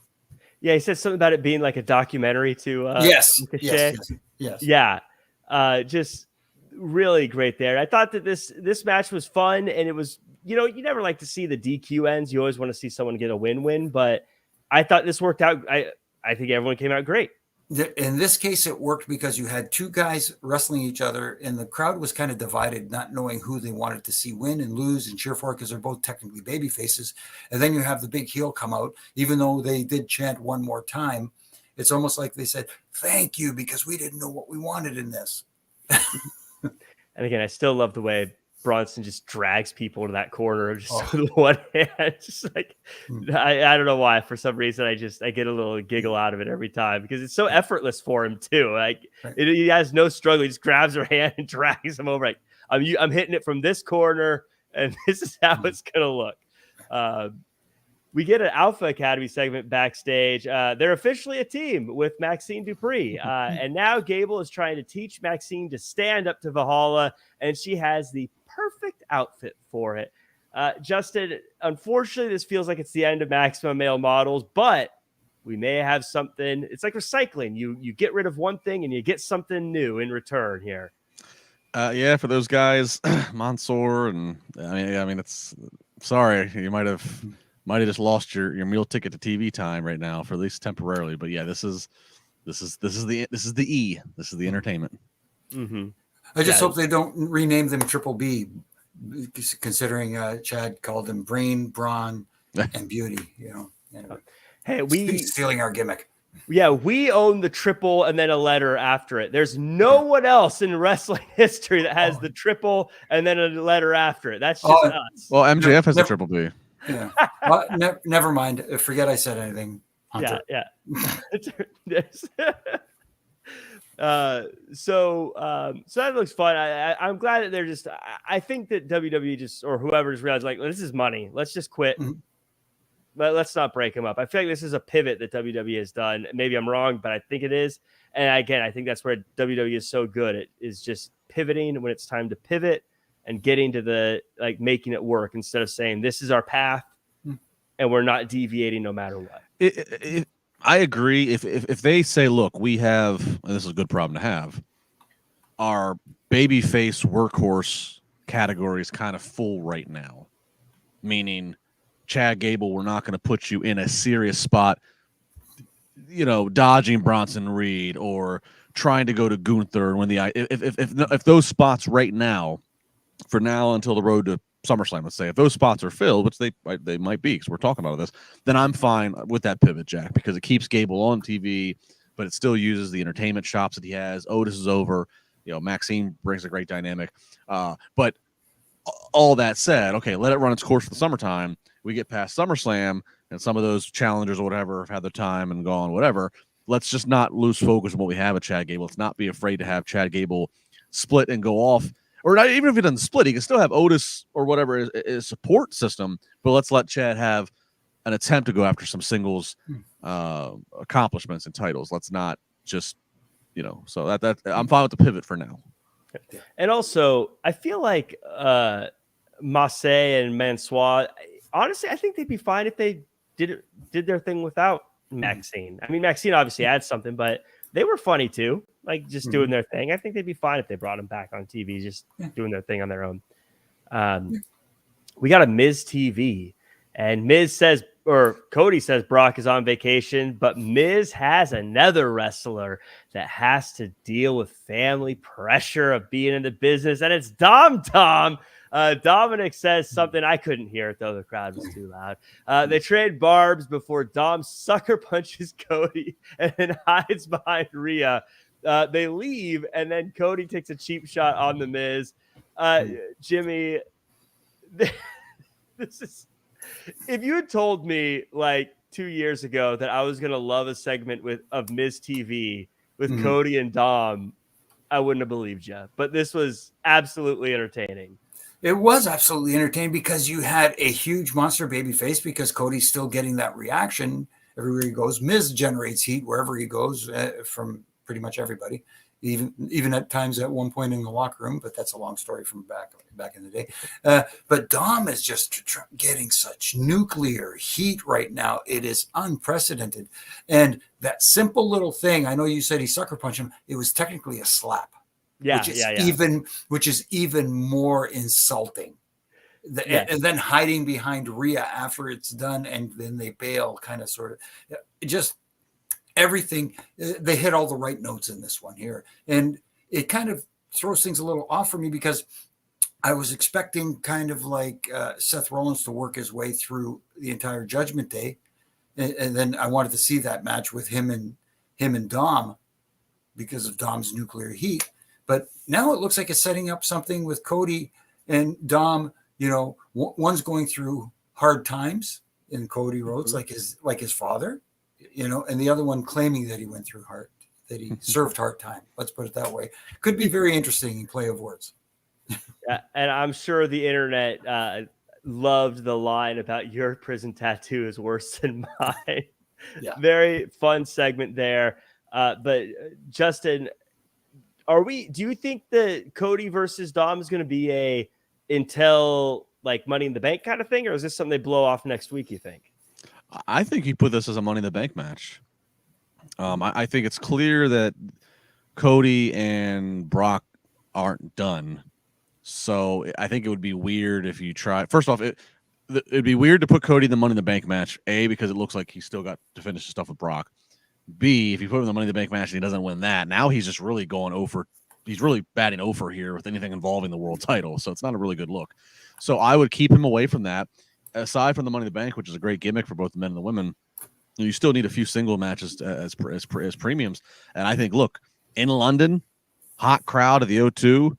Yeah, he said something about it being like a documentary to yes. Yeah. Just really great there. I thought that this match was fun, and it was, you never like to see the DQ ends. You always want to see someone get a win-win, but I thought this worked out. I think everyone came out great. In this case, it worked because you had two guys wrestling each other, and the crowd was kind of divided, not knowing who they wanted to see win and lose and cheer for, because they're both technically baby faces. And then you have the big heel come out, even though they did chant one more time. It's almost like they said, thank you, because we didn't know what we wanted in this. And again, I still love the way Bronson just drags people to that corner just with one hand. Just like, I don't know why. For some reason, I get a little giggle out of it every time because it's so effortless for him too. Like he has no struggle. He just grabs her hand and drags him over. Like I'm hitting it from this corner, and this is how it's gonna look. We get an Alpha Academy segment backstage. They're officially a team with Maxine Dupree. And now Gable is trying to teach Maxine to stand up to Valhalla, and she has the perfect outfit for it. Justin, unfortunately, this feels like it's the end of Maximum Male Models, but we may have something. It's like recycling. You get rid of one thing and you get something new in return here. Yeah, for those guys, Mansoor, and I mean, it's sorry, you might have just lost your meal ticket to TV time right now, for at least temporarily. But yeah, this is This is the E. This is the entertainment. Mm-hmm. I just hope they don't rename them Triple B, considering Chad called them Brain, Brawn, and Beauty. Anyway. Hey, stealing our gimmick. Yeah, we own the triple and then a letter after it. There's no one else in wrestling history that has the triple and then a letter after it. That's just us. Well, MJF has a Triple B. Yeah. Never mind. Forget I said anything. Hunter. Yeah. So that looks fun. I'm glad that they're just. I think that WWE just or whoever just realized like this is money. Let's just quit. Mm-hmm. But let's not break them up. I feel like this is a pivot that WWE has done. Maybe I'm wrong, but I think it is. And again, I think that's where WWE is so good. It is just pivoting when it's time to pivot and getting to the making it work instead of saying this is our path and we're not deviating no matter what. I agree. If they say, look, we have, and this is a good problem to have, our babyface workhorse category is kind of full right now, meaning Chad Gable, we're not going to put you in a serious spot, dodging Bronson Reed or trying to go to Gunther. When if those spots right now, for now until the road to SummerSlam, let's say, if those spots are filled, which they might be, because we're talking about this, then I'm fine with that pivot, Jack, because it keeps Gable on TV, but it still uses the entertainment chops that he has. Otis is over. Maxine brings a great dynamic. But all that said, okay, let it run its course for the summertime. We get past SummerSlam, and some of those challengers or whatever have had their time and gone, whatever. Let's just not lose focus on what we have with Chad Gable. Let's not be afraid to have Chad Gable split and go off. Or not even if he doesn't split, he can still have Otis or whatever is support system, but let's let Chad have an attempt to go after some singles accomplishments and titles. Let's not just, so that I'm fine with the pivot for now. And also, I feel like Massey and Mansois, honestly, I think they'd be fine if they did their thing without Maxine. I mean, Maxine obviously adds something, but they were funny too, just doing their thing. I think they'd be fine if they brought them back on TV, just doing their thing on their own. We got a Miz TV, and Miz says, or Cody says Brock is on vacation, but Miz has another wrestler that has to deal with family pressure of being in the business, and it's Dom. Dominic says something I couldn't hear it, though the crowd was too loud. They trade barbs before Dom sucker punches Cody and then hides behind Rhea. They leave, and then Cody takes a cheap shot on the Miz. Jimmy, this is... If you had told me 2 years ago that I was going to love a segment of Miz TV with Cody and Dom, I wouldn't have believed you. But this was absolutely entertaining. It was absolutely entertaining because you had a huge monster baby face because Cody's still getting that reaction everywhere he goes. Miz generates heat wherever he goes from pretty much everybody, even at times at one point in the locker room, but that's a long story from back in the day. But Dom is just getting such nuclear heat right now. It is unprecedented. And that simple little thing, I know you said he sucker punched him. It was technically a slap. Which is even more insulting. And then hiding behind Rhea after it's done, and then they bail, kind of sort of. Just everything. They hit all the right notes in this one here, and it kind of throws things a little off for me because I was expecting kind of like Seth Rollins to work his way through the entire Judgment Day, and then I wanted to see that match with him and Dom because of Dom's nuclear heat. But now it looks like it's setting up something with Cody and Dom. One's going through hard times in Cody Rhodes, like his father, and the other one claiming that he went through that he served hard time. Let's put it that way. Could be very interesting in play of words. Yeah, and I'm sure the internet loved the line about your prison tattoo is worse than mine. Yeah. Very fun segment there. But Justin, do you think that Cody versus Dom is going to be until Money in the Bank kind of thing, or is this something they blow off next week, you think? I think you put this as a Money in the Bank match. I think it's clear that Cody and Brock aren't done. So I think it would be weird if you try. First off, it'd be weird to put Cody in the Money in the Bank match, because it looks like he's still got to finish the stuff with Brock. B, if you put him in the Money in the Bank match and he doesn't win that, now he's just really going over. He's really batting over here with anything involving the world title. So it's not a really good look. So I would keep him away from that. Aside from the Money in the Bank, which is a great gimmick for both the men and the women, you still need a few single matches as premiums. And I think, look, in London, hot crowd at the O2,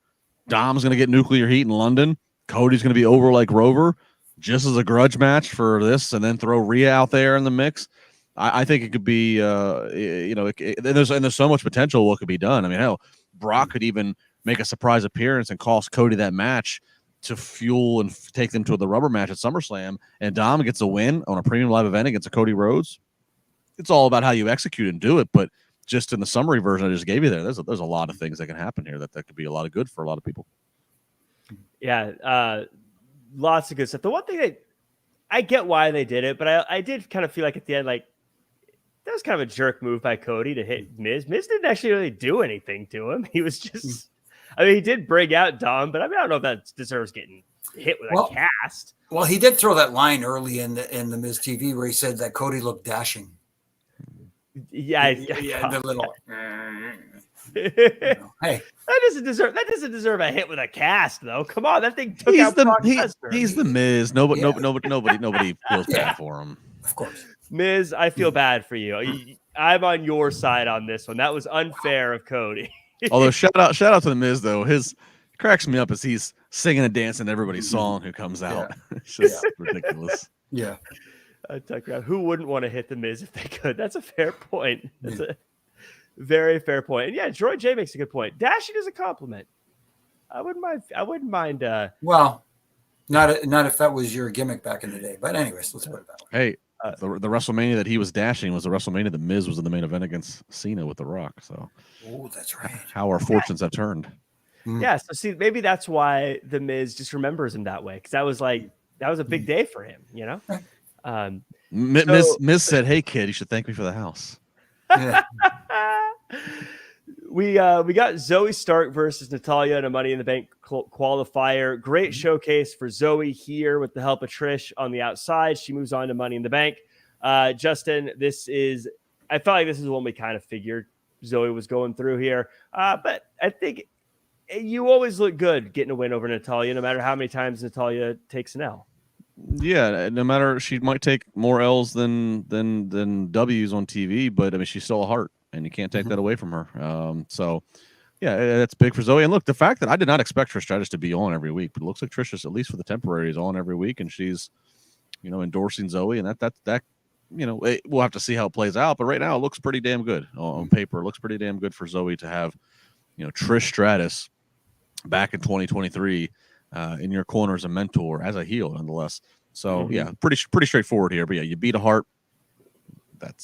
Dom's going to get nuclear heat in London. Cody's going to be over like Rover, just as a grudge match for this, and then throw Rhea out there in the mix. I think it could be, there's so much potential what could be done. I mean, hell, Brock could even make a surprise appearance and cost Cody that match to fuel and take them to the rubber match at SummerSlam, and Dom gets a win on a premium live event against a Cody Rhodes. It's all about how you execute and do it, but just in the summary version I just gave you there's a lot of things that can happen here that could be a lot of good for a lot of people. Yeah, lots of good stuff. The one thing that I get why they did it, but I did kind of feel like at the end, like, that was kind of a jerk move by Cody to hit Miz. Miz didn't actually really do anything to him. He was just, I mean, he did bring out Dom, but I mean, I don't know if that deserves getting hit with a cast. Well, he did throw that line early in the Miz TV where he said that Cody looked dashing. Yeah, the little. Hey, that doesn't deserve a hit with a cast, though. Come on, that thing took out Brock Lesnar. He's the Miz. Nobody feels bad for him. Of course. Miz, I feel bad for you. I'm on your side on this one. That was unfair of Cody. Although shout out to the Miz though, his cracks me up as he's singing and dancing everybody's song who comes out. Yeah. It's just ridiculous. Yeah. Who wouldn't want to hit the Miz if they could? That's a fair point. That's a very fair point. And yeah, Troy J makes a good point. Dashing is a compliment. I wouldn't mind. Well, not if that was your gimmick back in the day. But anyways, let's put it that way. Hey. The WrestleMania that he was dashing was the WrestleMania the Miz was in the main event against Cena with The Rock. So, that's right. How our fortunes have turned. Yeah. So see, maybe that's why the Miz just remembers him that way, because that was a big day for him. You know. Miz said, "Hey kid, you should thank me for the house." Yeah. We got Zoe Stark versus Natalya in a Money in the Bank qualifier. Great showcase for Zoe here with the help of Trish on the outside. She moves on to Money in the Bank. Justin, I felt like this is one we kind of figured Zoe was going through here. But I think you always look good getting a win over Natalya, no matter how many times Natalya takes an L. Yeah, no matter, she might take more L's than W's on TV, but I mean, she's still a heart. And you can't take that away from her. So, yeah, that's big for Zoe. And look, the fact that I did not expect Trish Stratus to be on every week, but it looks like Trish is, at least for the temporary, is on every week, and she's, endorsing Zoe. And that we'll have to see how it plays out. But right now, it looks pretty damn good on paper. It looks pretty damn good for Zoe to have, Trish Stratus back in 2023 in your corner as a mentor, as a heel, nonetheless. So, yeah, pretty straightforward here. But yeah, you beat a heart. That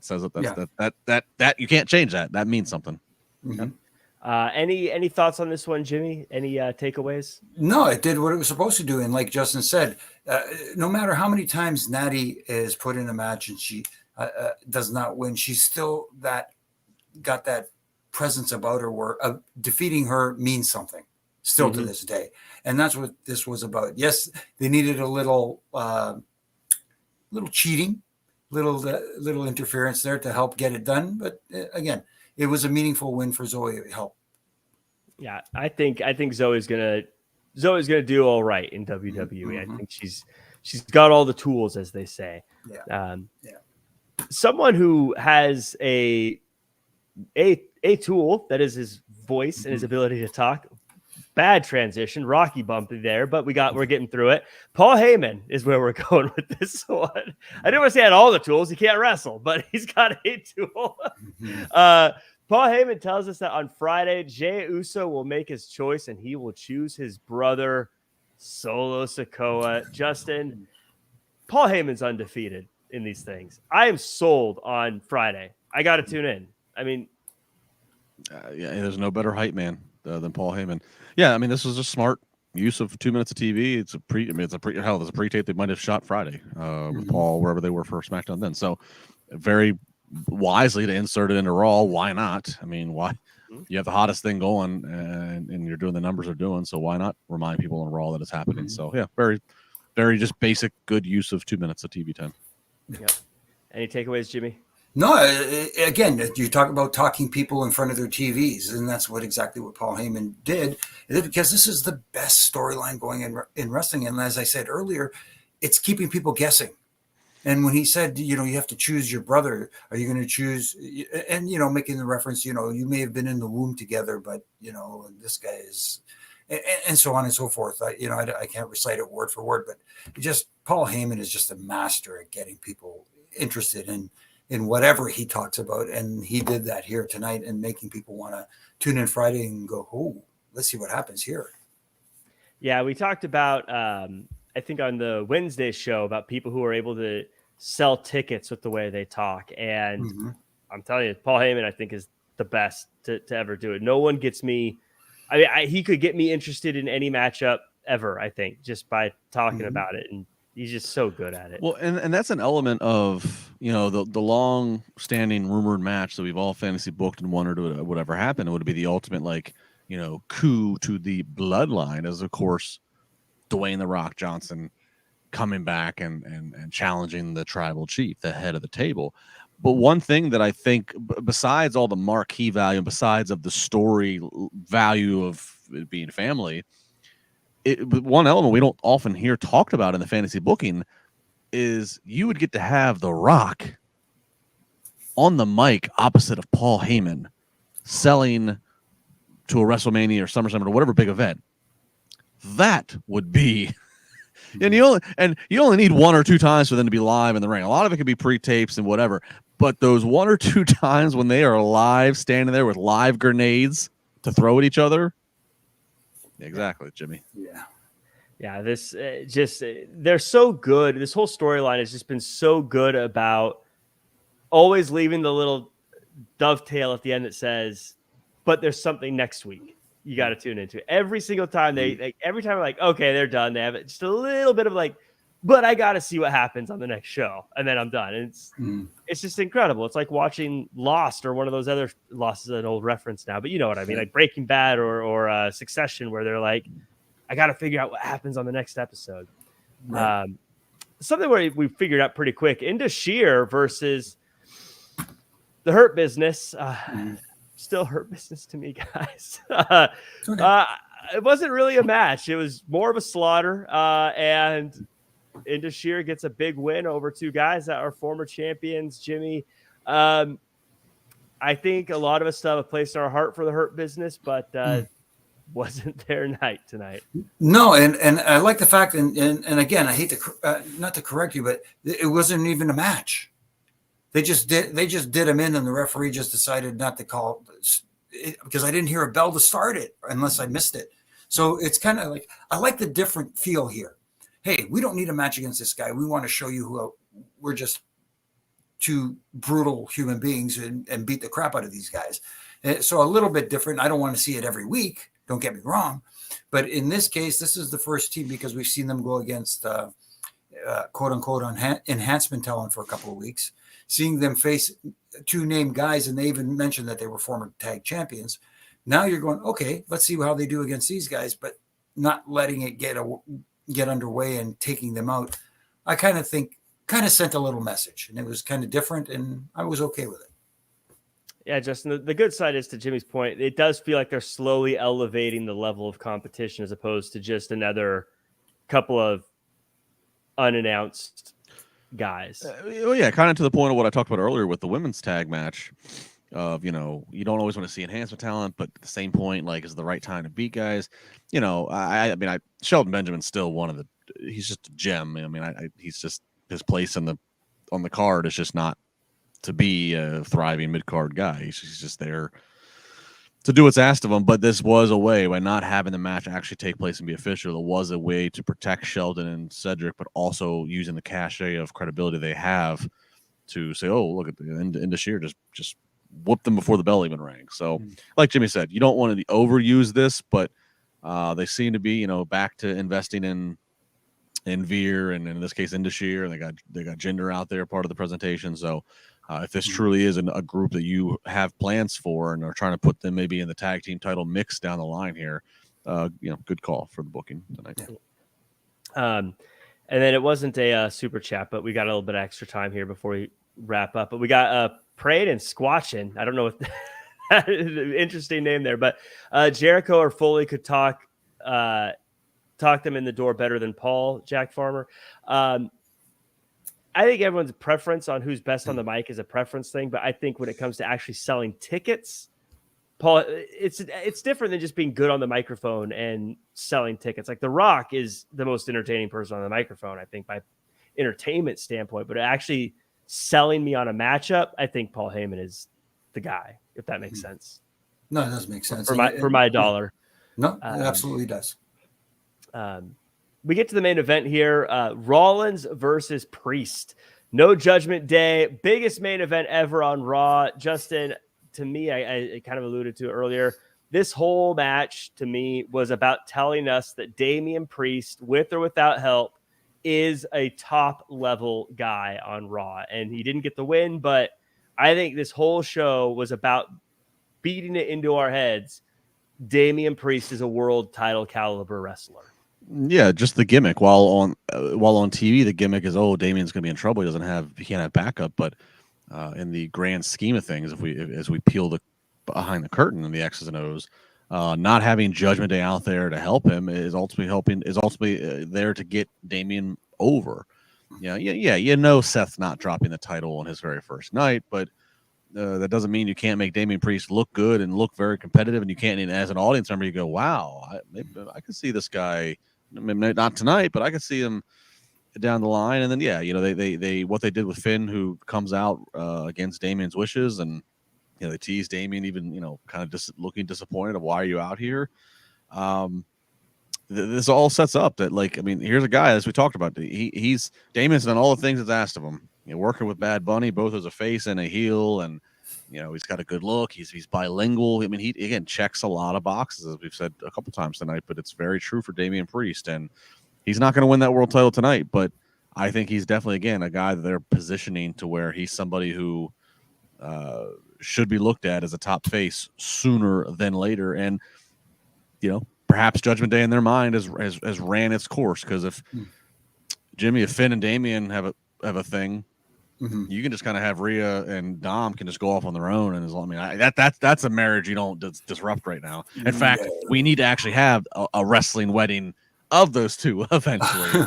says it. That you can't change that. That means something. Mm-hmm. Any thoughts on this one, Jimmy? Any takeaways? No, it did what it was supposed to do. And like Justin said, no matter how many times Natty is put in a match and she does not win, she's still got that presence about her where defeating her means something still to this day. And that's what this was about. Yes, they needed a little cheating. Little interference there to help get it done, but again, it was a meaningful win for Zoe. It helped. Yeah, I think Zoe's gonna do all right in WWE. I think she's got all the tools, as they say. Yeah. Someone who has a tool that is his voice and his ability to talk. Bad transition, rocky bump there, but we're getting through it. Paul Heyman is where we're going with this one. I didn't want to say he had all the tools. He can't wrestle, but he's got a tool. Paul Heyman tells us that on Friday, Jey Uso will make his choice and he will choose his brother, Solo Sikoa. Justin, Paul Heyman's undefeated in these things. I am sold on Friday. I got to tune in. I mean, there's no better hype man than Paul Heyman. Yeah, I mean, this was a smart use of 2 minutes of TV. It's a pre-tape they might have shot Friday with Paul wherever they were for SmackDown then. So very wisely to insert it into Raw. Why not? I mean, why? You have the hottest thing going and you're doing the numbers they're doing. So why not remind people on Raw that it's happening? So yeah, very, very just basic good use of 2 minutes of TV time. Yeah. Any takeaways, Jimmy? No, again, you talk about talking people in front of their TVs, and that's exactly what Paul Heyman did. Because this is the best storyline going in wrestling, and as I said earlier, it's keeping people guessing. And when he said, you have to choose your brother, are you going to choose? And making the reference, you may have been in the womb together, but this guy is, and so on and so forth. I can't recite it word for word, but Paul Heyman is just a master at getting people interested in whatever he talks about. And he did that here tonight and making people want to tune in Friday and go, oh, let's see what happens here. Yeah, we talked about, I think on the Wednesday show, about people who are able to sell tickets with the way they talk. And I'm telling you, Paul Heyman, I think, is the best to ever do it. No one gets me. I mean, he could get me interested in any matchup ever, I think, just by talking about it. And he's just so good at it. Well, and that's an element of, the long standing rumored match that we've all fantasy booked and wondered whatever happened. It would be the ultimate, coup to the bloodline, as of course, Dwayne "The Rock" Johnson coming back and challenging the tribal chief, the head of the table. But one thing that I think, besides all the marquee value, besides of the story value of it being family, one element we don't often hear talked about in the fantasy booking is you would get to have The Rock on the mic opposite of Paul Heyman selling to a WrestleMania or SummerSlam or whatever big event. That would be, and you only need one or two times for them to be live in the ring. A lot of it could be pre-tapes and whatever, but those one or two times when they are live, standing there with live grenades to throw at each other. Exactly, Jimmy. Yeah. This they're so good. This whole storyline has just been so good about always leaving the little dovetail at the end that says, but there's something next week you got to tune into. Every single time every time we're like, okay, they're done. They have just a little bit of but I got to see what happens on the next show, and then I'm done. And it's just incredible. It's like watching Lost or one of those other Lost is an old reference now, but you know what I mean, like Breaking Bad or Succession, where they're like, I got to figure out what happens on the next episode. Right. Something where we figured out pretty quick: Indus Sher versus the Hurt Business. Still Hurt Business to me, guys. It wasn't really a match. It was more of a slaughter. And Indus Sher gets a big win over two guys that are former champions. Jimmy, I think a lot of us still have a place in our heart for the Hurt Business, but wasn't their night tonight. No, and I like the fact, and again, I hate to not to correct you, but it wasn't even a match. They just did them in, and the referee just decided not to call it, because I didn't hear a bell to start it unless I missed it. So it's kind of like, I like the different feel here. Hey, we don't need a match against this guy. We want to show you who we're just two brutal human beings and beat the crap out of these guys. So a little bit different. I don't want to see it every week. Don't get me wrong. But in this case, this is the first team, because we've seen them go against quote unquote enhancement talent for a couple of weeks. Seeing them face two named guys, and they even mentioned that they were former tag champions. Now you're going, okay, let's see how they do against these guys, but not letting it get underway and taking them out. I kind of sent a little message, and it was kind of different, and I was okay with it. Yeah, Justin, the good side is, to Jimmy's point, it does feel like they're slowly elevating the level of competition as opposed to just another couple of unannounced guys. Yeah, kind of to the point of what I talked about earlier with the women's tag match of, you don't always want to see enhancement talent, but at the same point, is the right time to beat guys. I mean, Shelton Benjamin's still he's just a gem. I mean, he's just, his place on the card is just not to be a thriving mid-card guy. He's just there to do what's asked of him. But this was a way, by not having the match actually take place and be official, it was a way to protect Sheldon and Cedric, but also using the cachet of credibility they have to say, oh, look at the Indus Sher just whooped them before the bell even rang. So like Jimmy said, you don't want to overuse this, but they seem to be, back to investing in Veer, and in this case Indus Sher, and they got Jinder out there, part of the presentation. So if this truly is a group that you have plans for and are trying to put them maybe in the tag team title mix down the line here, good call for the booking tonight. And then it wasn't a super chat, but we got a little bit of extra time here before we wrap up. But we got Praying and Squatching. I don't know what interesting name there, but Jericho or Foley could talk them in the door better than Paul, Jack Farmer. I think everyone's preference on who's best on the mic is a preference thing, but I think when it comes to actually selling tickets, Paul, it's different than just being good on the microphone and selling tickets. Like The Rock is the most entertaining person on the microphone, I think, by entertainment standpoint, but actually selling me on a matchup, I think Paul Heyman is the guy, if that makes sense. No, it does make sense. For my dollar. No, it absolutely does. We get to the main event here. Rollins versus Priest. No Judgment Day. Biggest main event ever on Raw. Justin, to me, I kind of alluded to it earlier. This whole match, to me, was about telling us that Damian Priest, with or without help, is a top-level guy on Raw. And he didn't get the win, but I think this whole show was about beating it into our heads. Damian Priest is a world title caliber wrestler. Yeah, just the gimmick. While on TV, the gimmick is, oh, Damian's going to be in trouble. He can't have backup. But in the grand scheme of things, as we peel behind the curtain and the X's and O's, not having Judgment Day out there to help him is ultimately there to get Damian over. Yeah. Seth's not dropping the title on his very first night, but that doesn't mean you can't make Damian Priest look good and look very competitive, and you can't, as an audience member, you go, wow, I can see this guy. Maybe not tonight, but I could see him down the line. And then, they what they did with Finn, who comes out against Damian's wishes, and they tease Damian, even kind of looking disappointed of, why are you out here? This all sets up that, here's a guy, as we talked about, Damian's done all the things that's asked of him. Working with Bad Bunny, both as a face and a heel, and he's got a good look. He's bilingual. I mean, he again checks a lot of boxes, as we've said a couple times tonight. But it's very true for Damian Priest, and he's not going to win that world title tonight. But I think he's definitely, again, a guy that they're positioning to where he's somebody who should be looked at as a top face sooner than later. And perhaps Judgment Day in their mind has ran its course, because if Finn and Damian have a thing. Mm-hmm. You can just kind of have Rhea and Dom can just go off on their own, and that's a marriage you don't disrupt right now. In fact, we need to actually have a wrestling wedding of those two eventually.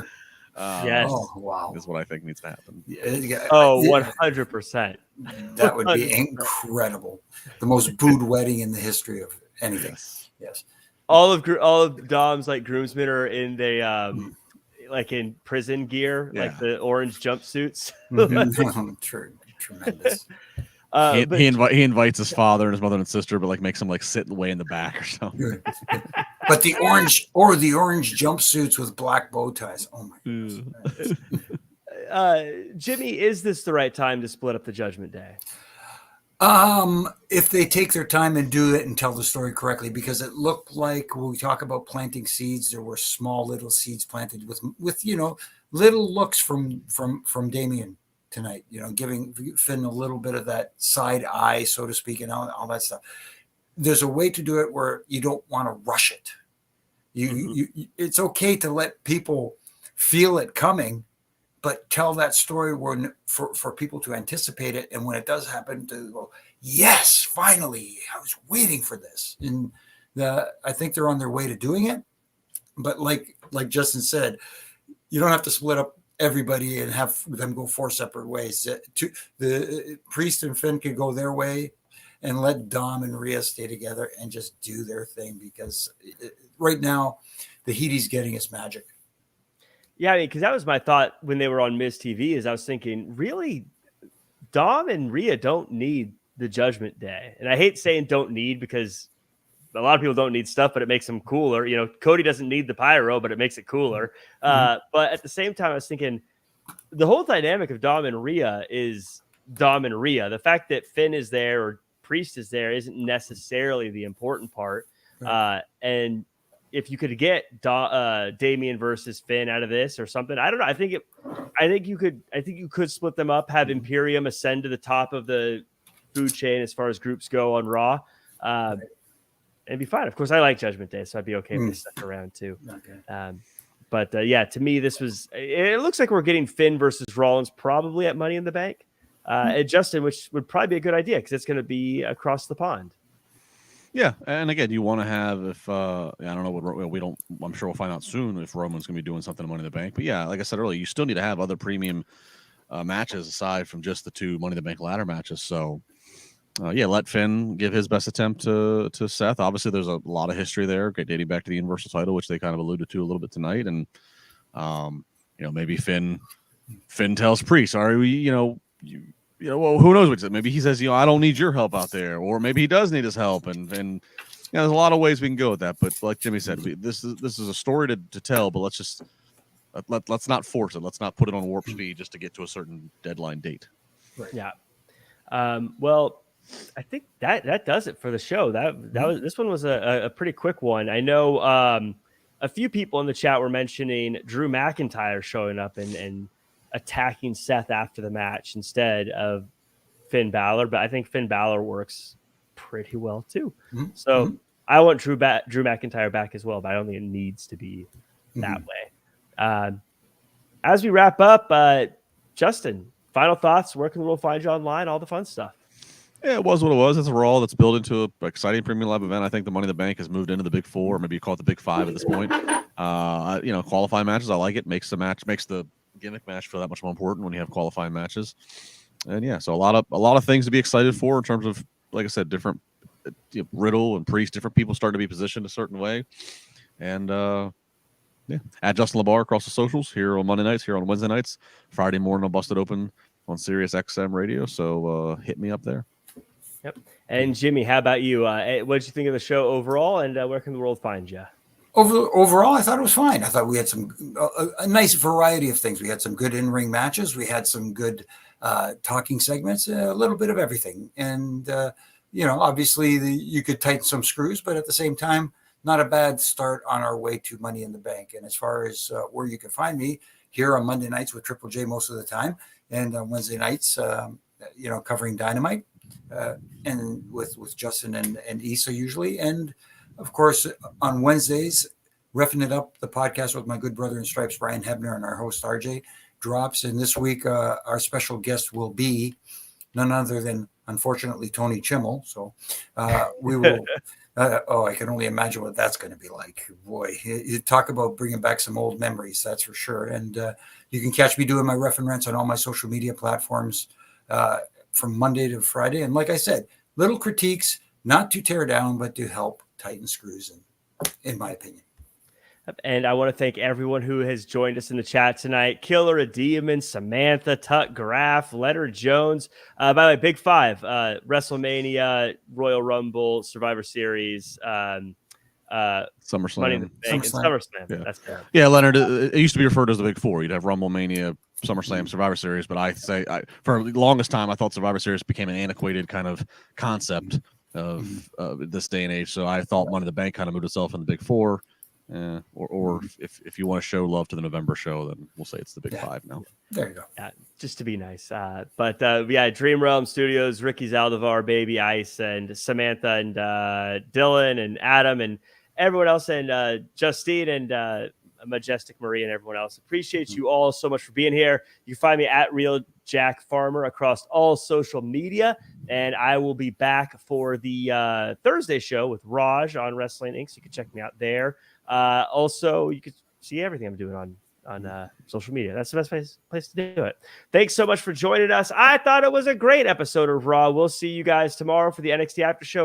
Yes, wow, is what I think needs to happen. 100%. That would be incredible. The most booed wedding in the history of anything. Yes. All of Dom's groomsmen are in the in prison gear, the orange jumpsuits. Tremendous. He invites his father and his mother and sister, but makes them sit way in the back or something. But the orange jumpsuits with black bow ties. Oh my goodness. Jimmy, is this the right time to split up the Judgment Day? If they take their time and do it and tell the story correctly, because it looked like, when we talk about planting seeds, there were small little seeds planted with little looks from Damian tonight, giving Finn a little bit of that side eye, so to speak, and all that stuff. There's a way to do it where you don't want to rush it. It's okay to let people feel it coming, but tell that story for people to anticipate it. And when it does happen, to go, yes, finally, I was waiting for this. And I think they're on their way to doing it. But like Justin said, you don't have to split up everybody and have them go 4 separate ways. The Priest and Finn could go their way, and let Dom and Rhea stay together and just do their thing, because right now the heat he's getting is magic. Yeah, because that was my thought when they were on Miz TV, is I was thinking, really, Dom and Rhea don't need the Judgment Day. And I hate saying don't need, because a lot of people don't need stuff, but it makes them cooler. Cody doesn't need the pyro, but it makes it cooler. But at the same time, I was thinking the whole dynamic of Dom and Rhea is Dom and Rhea. The fact that Finn is there or Priest is there isn't necessarily the important part. And if you could get Damian versus Finn out of this or something, I don't know. I think you could split them up, have Imperium ascend to the top of the food chain as far as groups go on Raw, and be fine. Of course, I like Judgment Day, so I'd be okay with this stuff around too. Okay. But to me, it looks like we're getting Finn versus Rollins probably at Money in the Bank. And Justin, which would probably be a good idea because it's going to be across the pond. Yeah, and again, you want to have if I don't know what we don't. I'm sure we'll find out soon if Roman's going to be doing something to Money in the Bank. But yeah, like I said earlier, you still need to have other premium matches aside from just the 2 Money in the Bank ladder matches. So yeah, let Finn give his best attempt to Seth. Obviously, there's a lot of history there, dating back to the Universal title, which they kind of alluded to a little bit tonight, and maybe Finn tells Priest, "Are we, well, who knows what maybe he says, I don't need your help out there," or maybe he does need his help, and there's a lot of ways we can go with that. But like Jimmy said, this is a story to tell, but let's not force it. Let's not put it on warp speed just to get to a certain deadline date. Right. Yeah. Well, I think that does it for the show. This one was a pretty quick one. I know a few people in the chat were mentioning Drew McIntyre showing up and attacking Seth after the match instead of Finn Balor, but I think Finn Balor works pretty well too. Mm-hmm. So I want Drew McIntyre back as well, but I don't think it needs to be that way. As we wrap up, Justin, final thoughts. Where can the world find you online? All the fun stuff. Yeah, it was what it was. It's a Raw that's built into an exciting premium live event. I think the Money in the Bank has moved into the Big 4, or maybe you call it the Big 5 at this point. Qualifying matches, I like it. Makes the gimmick match feel that much more important when you have qualifying matches. And yeah, so a lot of things to be excited for in terms of, like I said, different Riddle and Priest, different people starting to be positioned a certain way. And at Justin LaBar across the socials, here on Monday nights, here on Wednesday nights, Friday morning on Busted Open on Sirius XM radio. So hit me up there. Yep. And Jimmy, how about you? What did you think of the show overall, and where can the world find you? Overall, I thought it was fine. I thought we had a nice variety of things. We had some good in-ring matches. We had some good talking segments, a little bit of everything. And, obviously you could tighten some screws, but at the same time, not a bad start on our way to Money in the Bank. And as far as where you can find me, here on Monday nights with Triple J most of the time, and on Wednesday nights, covering Dynamite. And with Justin and Issa usually. And of course, on Wednesdays, Reffing It Up, the podcast with my good brother in stripes, Brian Hebner, and our host, RJ, drops. And this week, our special guest will be none other than, unfortunately, Tony Chimmel. So we will, I can only imagine what that's going to be like. Boy, you talk about bringing back some old memories, that's for sure. And you can catch me doing my Ref and Rants on all my social media platforms from Monday to Friday. And like I said, little critiques, not to tear down, but to help tighten screws, in my opinion. And I want to thank everyone who has joined us in the chat tonight. Killer a Demon, Samantha, Tuck Graff, Leonard Jones. By the way, Big 5, WrestleMania, Royal Rumble, Survivor Series, SummerSlam. Money in the Bank, and SummerSlam. Yeah. That's fair. Yeah, Leonard, it used to be referred to as the Big 4. You'd have Rumble, Mania, SummerSlam, Survivor Series, but for the longest time I thought Survivor Series became an antiquated kind of concept of this day and age. So I thought Money in the Bank kind of moved itself in the Big 4. Or if you want to show love to the November show, then we'll say it's the Big 5 now. There you go. Yeah, just to be nice. But Dream Realm Studios, Ricky Zaldivar, Baby Ice, and Samantha, and Dylan, and Adam, and everyone else, and Justine, and Majestic Marie, and everyone else. Appreciate you all so much for being here. You can find me at Real Jack Farmer across all social media, and I will be back for the Thursday show with Raj on Wrestling Inc. So you can check me out there. Also, you can see everything I'm doing on social media. That's the best place to do it. Thanks so much for joining us. I thought it was a great episode of Raw. We'll see you guys tomorrow for the NXT After Show.